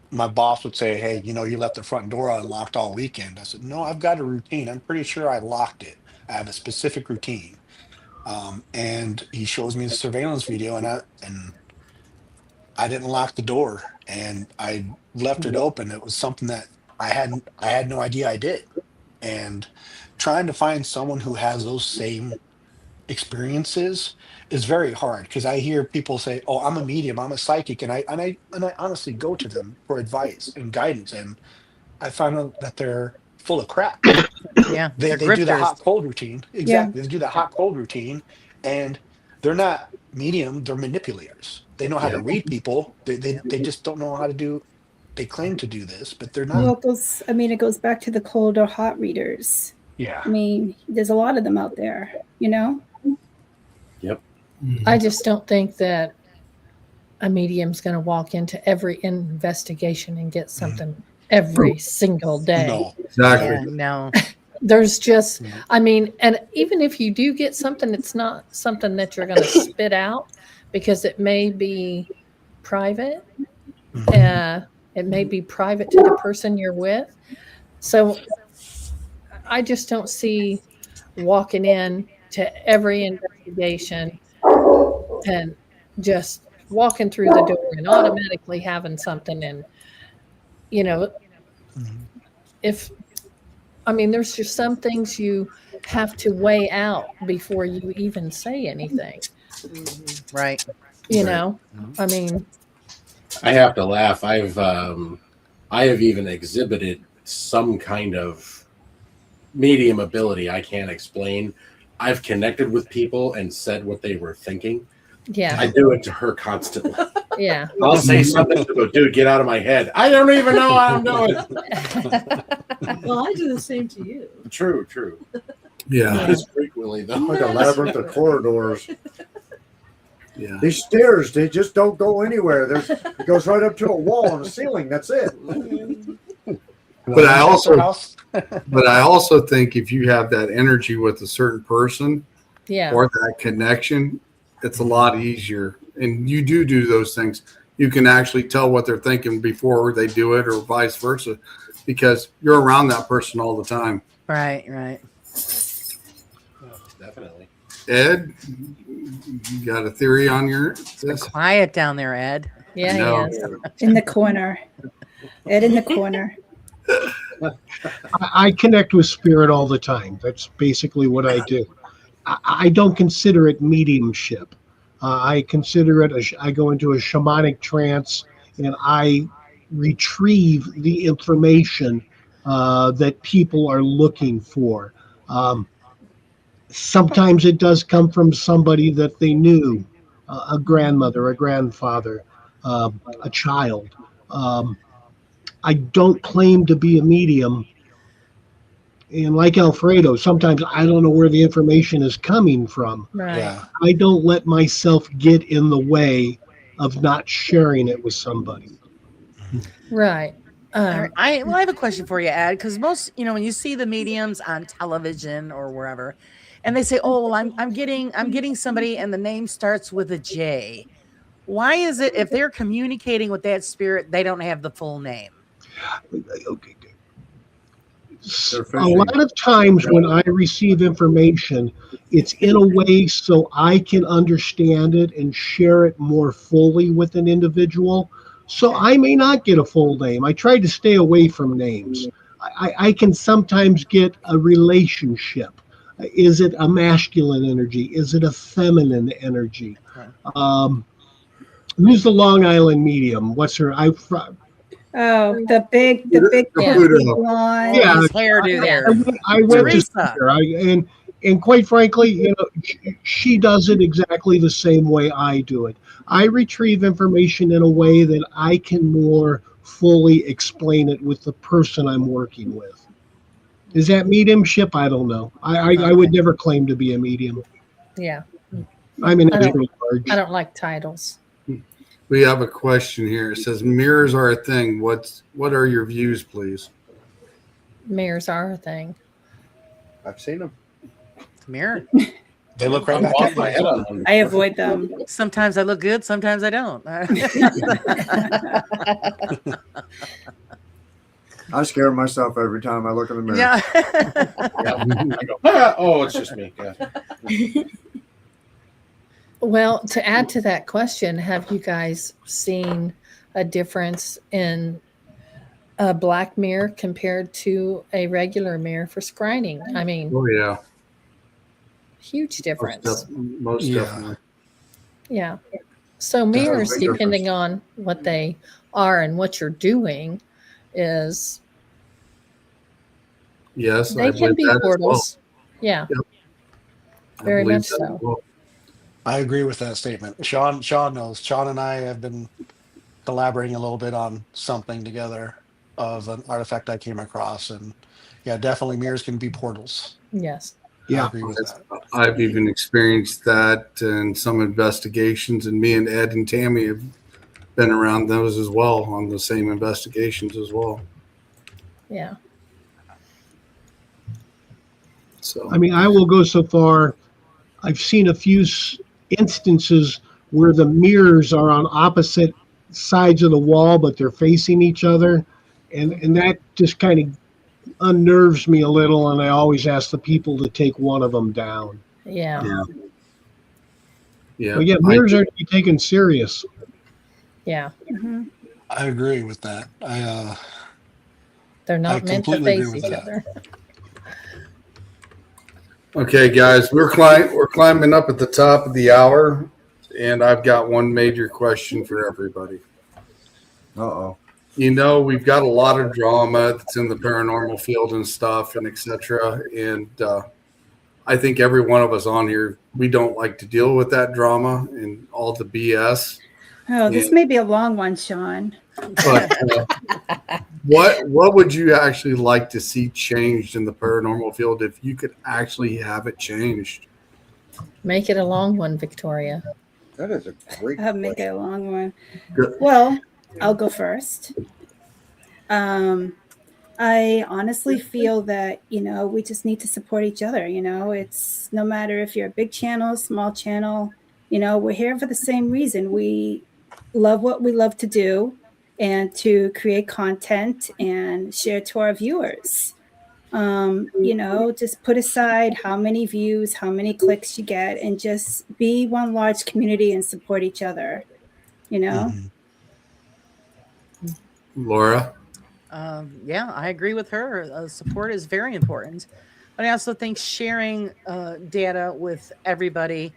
my boss would say, "Hey, you left the front door unlocked all weekend." I said, "No, I've got a routine. I'm pretty sure I locked it. I have a specific routine." And he shows me the surveillance video, and I didn't lock the door, and I left it open. It was something that I had no idea I did. And trying to find someone who has those same experiences is very hard, because I hear people say, "Oh, I'm a medium, I'm a psychic," and I honestly go to them for advice and guidance, and I find out that they're full of crap. Yeah. They They're do the hot grifters. cold routine. Exactly. They do that hot cold routine, and they're not medium, they're manipulators. They know how to read people. They just don't know how to do, they claim to do this, but they're not. Well, it goes back to the cold or hot readers. Yeah. I mean, there's a lot of them out there, Yep. I just don't think that a medium's going to walk into every investigation and get something every single day. No. Exactly. Yeah, no. There's just, I mean, and even if you do get something, it's not something that you're going to spit out, because it may be private. It may be private to the person you're with. So I just don't see walking in to every investigation and just walking through the door and automatically having something. And, there's just some things you have to weigh out before you even say anything. Right. I have to laugh. I have even exhibited some kind of medium ability I can't explain. I've connected with people and said what they were thinking. Yeah. I do it to her constantly. Yeah. I'll say something to go, "Dude, get out of my head. I don't even know how I'm doing." Well, I do the same to you. True. Yeah. Not as frequently, though. Like a labyrinth of corridors. Yeah. These stairs, they just don't go anywhere. It goes right up to a wall and a ceiling. That's it. But I also think if you have that energy with a certain person, or that connection, it's a lot easier. And you do those things. You can actually tell what they're thinking before they do it, or vice versa, because you're around that person all the time. Right. Definitely. Ed, you got a theory on this? Quiet down there, Ed. Yeah, No. he is. In the corner. Ed in the corner. I connect with spirit all the time. That's basically what I do. I don't consider it mediumship. I consider it, I go into a shamanic trance and I retrieve the information that people are looking for. Sometimes it does come from somebody that they knew, a grandmother, a grandfather, a child. Um, I don't claim to be a medium. And like Alfredo, sometimes I don't know where the information is coming from. Right. Yeah. I don't let myself get in the way of not sharing it with somebody. Right. I have a question for you, Ed, because most, when you see the mediums on television or wherever, and they say, "Oh, well, I'm getting somebody, and the name starts with a J." Why is it if they're communicating with that spirit, they don't have the full name? Okay. They're A fishing. lot of times when I receive information, it's in a way so I can understand it and share it more fully with an individual. So I may not get a full name. I try to stay away from names. I can sometimes get a relationship. Is it a masculine energy? Is it a feminine energy? Who's the Long Island medium? What's her? Oh, the big Yeah. blonde. Yeah, Nice hairdo there. I went to see Teresa. her, and quite frankly, she does it exactly the same way I do it. I retrieve information in a way that I can more fully explain it with the person I'm working with. Is that mediumship? I don't know. I would never claim to be a medium. Yeah. I'm an I extra don't, large. I don't like titles. We have a question here. It says mirrors are a thing. What are your views, please? Mirrors are a thing. I've seen them. Mirror. They look right I'm back off at my you. head on one. I avoid them. Sometimes I look good, sometimes I don't. I scare myself every time I look in the mirror. Yeah. I go, oh, it's just me. Yeah. Well, to add to that question, have you guys seen a difference in a black mirror compared to a regular mirror for scrying? I mean, Oh yeah, huge difference. most Yeah. definitely. Yeah. So mirrors, big difference. depending on what they are and what you're doing, is Yes, they I can believe be that as well. portals. Yeah, Yep. I very believe much that as so. well. I agree with that statement. Sean knows. Sean and I have been collaborating a little bit on something together of an artifact I came across, and yeah, definitely mirrors can be portals. Yes. I Yeah. agree with that. I've even experienced that in some investigations, and me and Ed and Tammy have been around those as well on the same investigations as well. Yeah. So I mean, I will go so far. I've seen a few instances where the mirrors are on opposite sides of the wall, but they're facing each other, and that just kind of unnerves me a little. And I always ask the people to take one of them down. Yeah. yeah, But yeah, mirrors are to be taken serious. Yeah. Mhm. I agree with that. They're I not meant to completely agree face with each that. other. Okay, guys, we're climbing up at the top of the hour, and I've got one major question for everybody. Uh-oh. We've got a lot of drama that's in the paranormal field and stuff, and etc. And I think every one of us on here, we don't like to deal with that drama and all the BS. Oh, this may be a long one, Sean. But what would you actually like to see changed in the paranormal field if you could actually have it changed? Make it a long one, Victoria. That is a great I'll make it question. a long one. Good. Well, I'll go first. I honestly feel that, we just need to support each other. It's no matter if you're a big channel, small channel, we're here for the same reason. We love what we love to do and to create content and share to our viewers. Just put aside how many views, how many clicks you get, and just be one large community and support each other. Mhm. Laura? Yeah, I agree with her. Support is very important. But I also think sharing data with everybody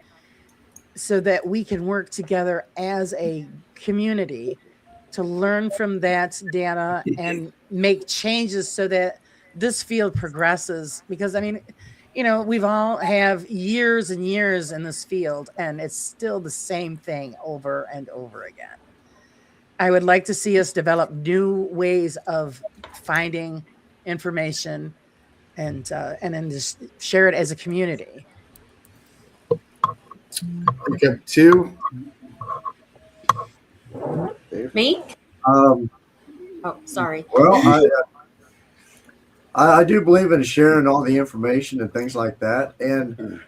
so that we can work together as a community to learn from that data and make changes so that this field progresses. Because I mean, we've all have years and years in this field and it's still the same thing over and over again. I would like to see us develop new ways of finding information and then just share it as a community. Okay, 2. Me? Um, Oh, sorry. well, I do believe in sharing all the information and things like that, and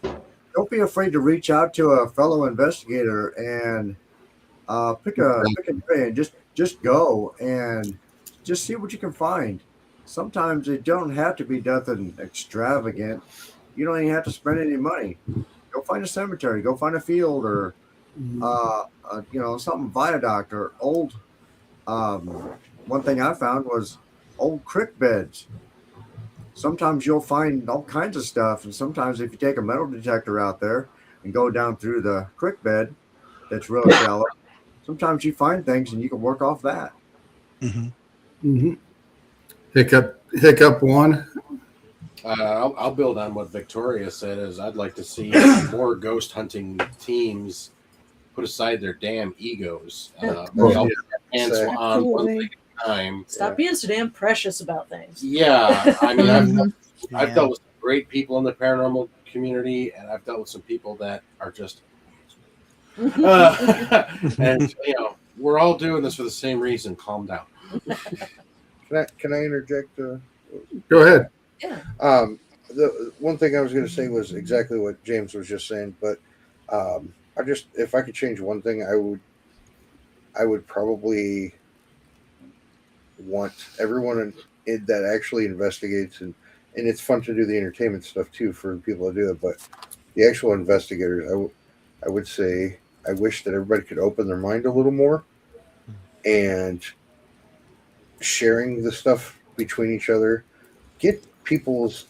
don't be afraid to reach out to a fellow investigator and pick a day and just go and just see what you can find. Sometimes it don't have to be nothing extravagant. You don't even have to spend any money. Go find a cemetery. Go find a field or something viaduct or old. One thing I found was old creek beds. Sometimes you'll find all kinds of stuff, and sometimes if you take a metal detector out there and go down through the creek bed that's real shallow, sometimes you find things and you can work off that. Hiccup 1. I'll build on what Victoria said. Is I'd like to see more ghost hunting teams put aside their damn egos. Hands on one thing at a time. Stop being so damn precious about things. Yeah, I mean, I've dealt with some great people in the paranormal community, and I've dealt with some people that are just. And we're all doing this for the same reason. Calm down. Can I interject? Go ahead. Yeah. The one thing I was going to say was exactly what James was just saying, but if I could change one thing, I would probably want everyone that actually investigates, and it's fun to do the entertainment stuff too for people to do it, but the actual investigators, I would say I wish that everybody could open their mind a little more and sharing the stuff between each other, get people's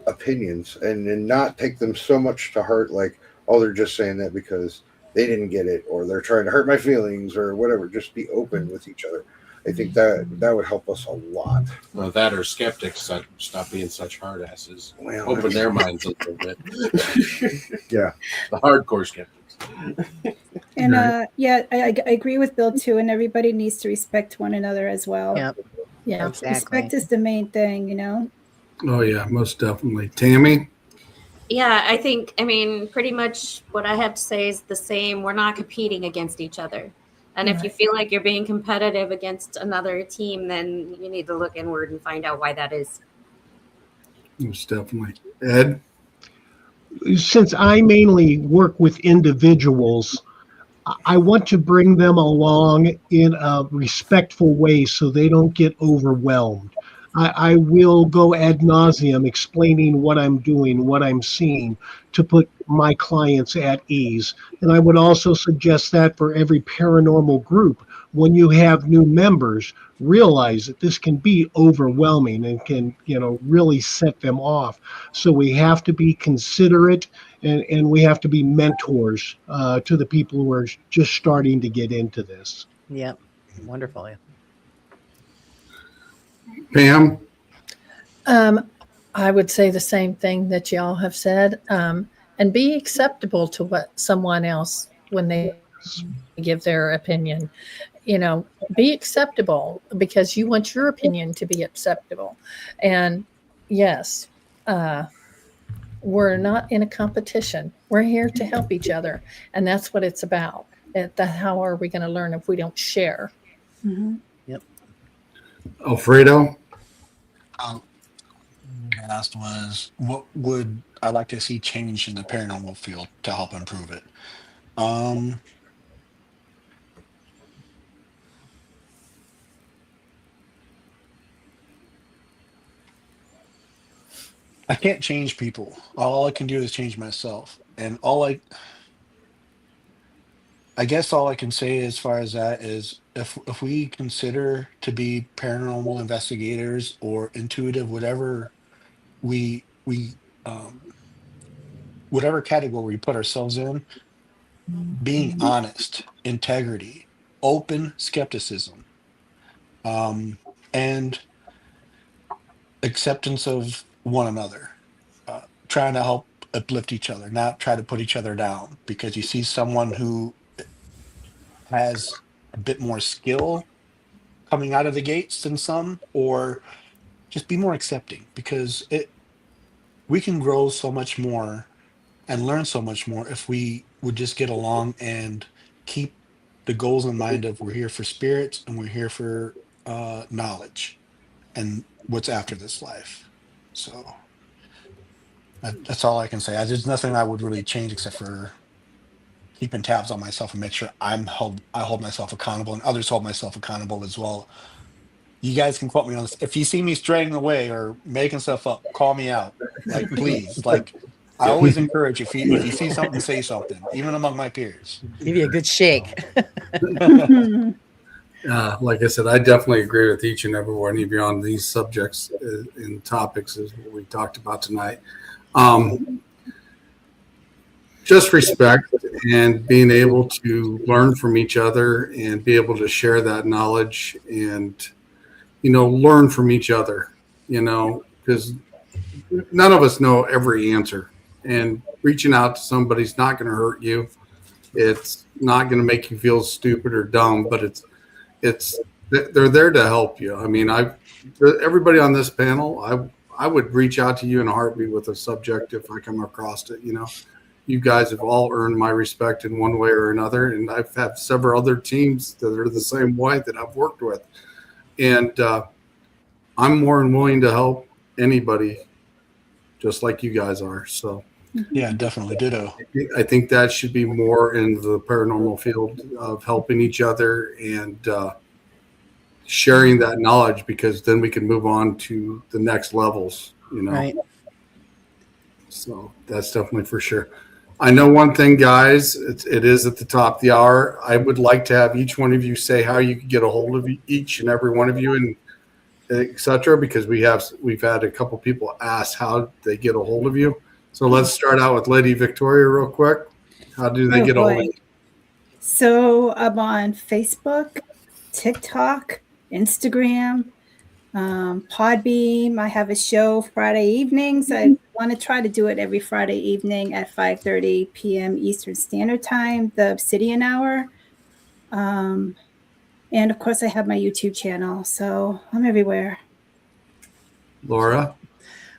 opinions and not take them so much to heart, like, oh, they're just saying that because they didn't get it or they're trying to hurt my feelings or whatever. Just be open with each other. I think that would help us a lot. Well, that or skeptics stop being such hard asses. Well, open their minds a little bit. Yeah, the hardcore skeptics. And I agree with Bill too. And everybody needs to respect one another as well. Yep. Yeah, exactly. Respect is the main thing, Oh yeah, most definitely. Tammy? Yeah, I mean, pretty much what I have to say is the same. We're not competing against each other. And if you feel like you're being competitive against another team, then you need to look inward and find out why that is. Most definitely. Ed? Since I mainly work with individuals, I want to bring them along in a respectful way so they don't get overwhelmed. I will go ad nauseum explaining what I'm doing, what I'm seeing, to put my clients at ease. And I would also suggest that for every paranormal group, when you have new members, realize that this can be overwhelming and can, really set them off. So we have to be considerate and we have to be mentors to the people who are just starting to get into this. Yep. Wonderful. Pam? I would say the same thing that y'all have said, and be acceptable to what someone else when they give their opinion. Be acceptable because you want your opinion to be acceptable. And yes, we're not in a competition. We're here to help each other, and that's what it's about. How are we going to learn if we don't share? Mm-hmm. Yep. Alfredo? Asked was, what would I like to see change in the paranormal field to help improve it? I can't change people. All I can do is change myself. And I guess all I can say as far as that is if we consider to be paranormal investigators or intuitive, whatever we whatever category we put ourselves in, being honest, integrity, open skepticism, and acceptance of one another, trying to help uplift each other, not try to put each other down because you see someone who has a bit more skill coming out of the gates than some, or just be more accepting because we can grow so much more and learn so much more if we would just get along and keep the goals in mind of we're here for spirits and we're here for knowledge and what's after this life. So that's all I can say. There's nothing I would really change except for keeping tabs on myself and make sure I hold myself accountable and others hold myself accountable as well. You guys can quote me on this. If you see me straying away or making stuff up, call me out. Like, please. Like, I always encourage if you see something, say something, even among my peers. Give you a good shake. Like I said, I definitely agree with each and every one of you on these subjects and topics is what we talked about tonight. Just respect and being able to learn from each other and be able to share that knowledge and, learn from each other, because none of us know every answer. And reaching out to somebody's not going to hurt you. It's not going to make you feel stupid or dumb, but they're there to help you. I mean, everybody on this panel, I would reach out to you in a heartbeat with a subject if I come across it. You guys have all earned my respect in one way or another, and I've had several other teams that are the same way that I've worked with, and I'm more than willing to help anybody, just like you guys are. So, yeah, definitely ditto. I think that should be more in the paranormal field of helping each other and sharing that knowledge, because then we can move on to the next levels. Right. So that's definitely for sure. I know one thing, guys, it is at the top of the hour. I would like to have each one of you say how you can get a hold of each and every one of you, and et cetera, because we've had a couple people ask how they get a hold of you. So let's start out with Lady Victoria real quick. How do they get a hold of you? So I'm on Facebook, TikTok, Instagram, Podbeam. I have a show Friday evenings. I want to try to do it every Friday evening at 5:30 p.m. Eastern Standard Time, the Obsidian Hour. And of course, I have my YouTube channel, so I'm everywhere. Laura?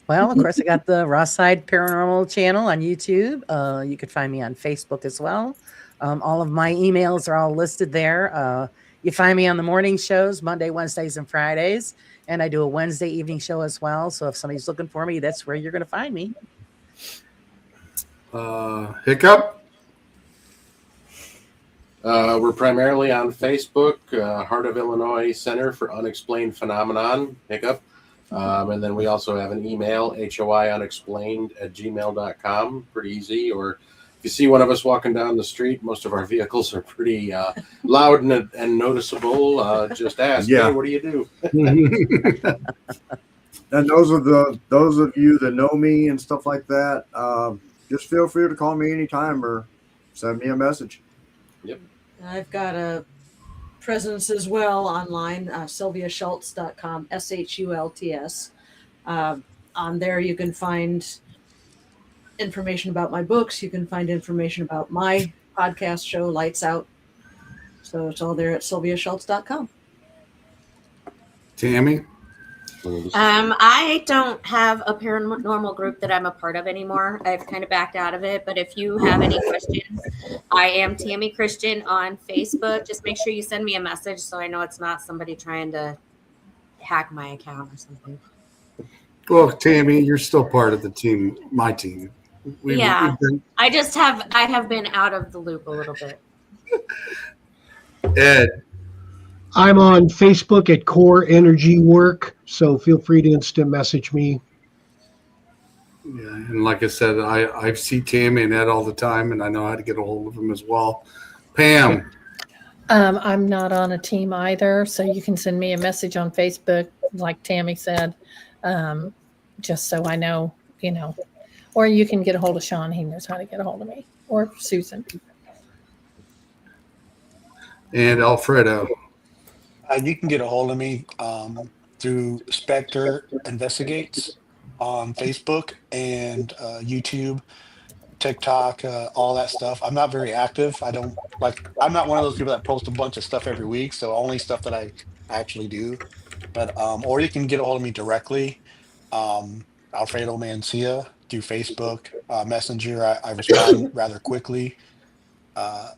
Well, of course, I got the Rosside Paranormal channel on YouTube. You could find me on Facebook as well. All of my emails are all listed there. You find me on the morning shows, Monday, Wednesdays, and Fridays. And I do a Wednesday evening show as well. So if somebody's looking for me, that's where you're going to find me. Hiccup? We're primarily on Facebook, Heart of Illinois Center for Unexplained Phenomenon, Hiccup. And then we also have an email, hoiunexplained@gmail.com. Pretty easy. Or if you see one of us walking down the street, most of our vehicles are pretty loud and noticeable. Just ask, hey, what do you do? And those of you that know me and stuff like that, just feel free to call me anytime or send me a message. Yep. I've got a presence as well online, sylviaschultz.com, SHULTS. On there you can find information about my books. You can find information about my podcast show, Lights Out. So it's all there at sylviaschultz.com. Tammy? I don't have a paranormal group that I'm a part of anymore. I've kind of backed out of it. But if you have any questions, I am Tammy Christian on Facebook. Just make sure you send me a message so I know it's not somebody trying to hack my account or something. Well, Tammy, you're still part of the team, my team. I have been out of the loop a little bit. Ed? I'm on Facebook at Core Energy Work, so feel free to instant message me. Yeah, and like I said, I see Tammy and Ed all the time, and I know how to get a hold of them as well. Pam? I'm not on a team either, so you can send me a message on Facebook, like Tammy said, just so I know, or you can get a hold of Sean. He knows how to get a hold of me, or Susan. And Alfredo. You can get a hold of me through Spectre Investigates on Facebook and YouTube, TikTok, all that stuff. I'm not very active. I'm not one of those people that post a bunch of stuff every week. So only stuff that I actually do. But or you can get a hold of me directly, Alfredo Mancia through Facebook Messenger. I respond rather quickly.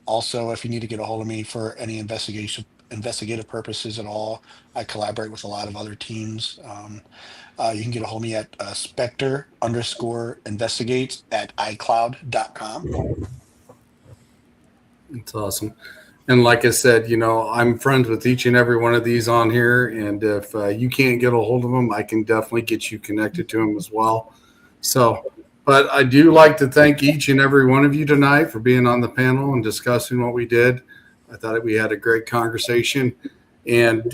Also, if you need to get a hold of me for any investigative purposes at all, I collaborate with a lot of other teams. You can get a hold of me at Spectre_investigates at iCloud.com. It's awesome. And like I said, I'm friends with each and every one of these on here. And if you can't get a hold of them, I can definitely get you connected to them as well. So, but I do like to thank each and every one of you tonight for being on the panel and discussing what we did. I thought we had a great conversation, and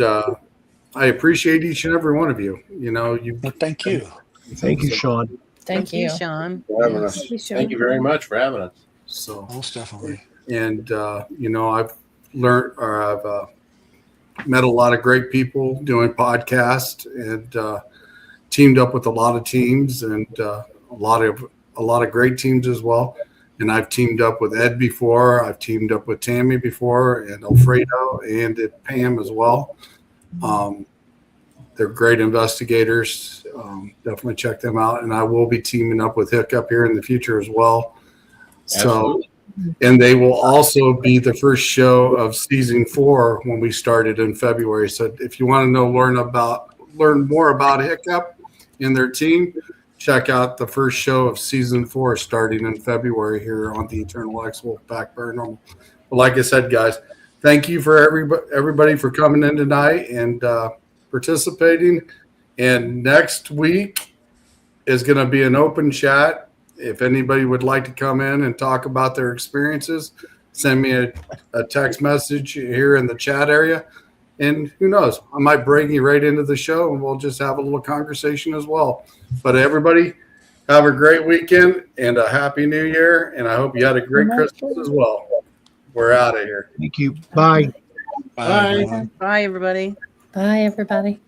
I appreciate each and every one of you. Well, thank you. Thank you, Sean. Thank you, Sean. Thank you very much for having us. So most definitely. And I've learned, or I've met a lot of great people doing podcasts, and teamed up with a lot of teams, and a lot of great teams as well. And I've teamed up with Ed before. I've teamed up with Tammy before, and Alfredo, and Pam as well. They're great investigators. Definitely check them out. And I will be teaming up with Hiccup here in the future as well. Absolutely. And they will also be the first show of season 4 when we started in February. So if you want to learn more about Hiccup and their team, check out the first show of season 4 starting in February here on the Eternal X Wolfpack Paranormal. But like I said, guys, thank you for everybody for coming in tonight and participating. And next week is going to be an open chat. If anybody would like to come in and talk about their experiences, send me a text message here in the chat area. And who knows, I might bring you right into the show and we'll just have a little conversation as well. But everybody, have a great weekend and a happy new year. And I hope you had a great Christmas as well. We're out of here. Thank you. Bye. Bye. Bye, everybody. Bye, everybody.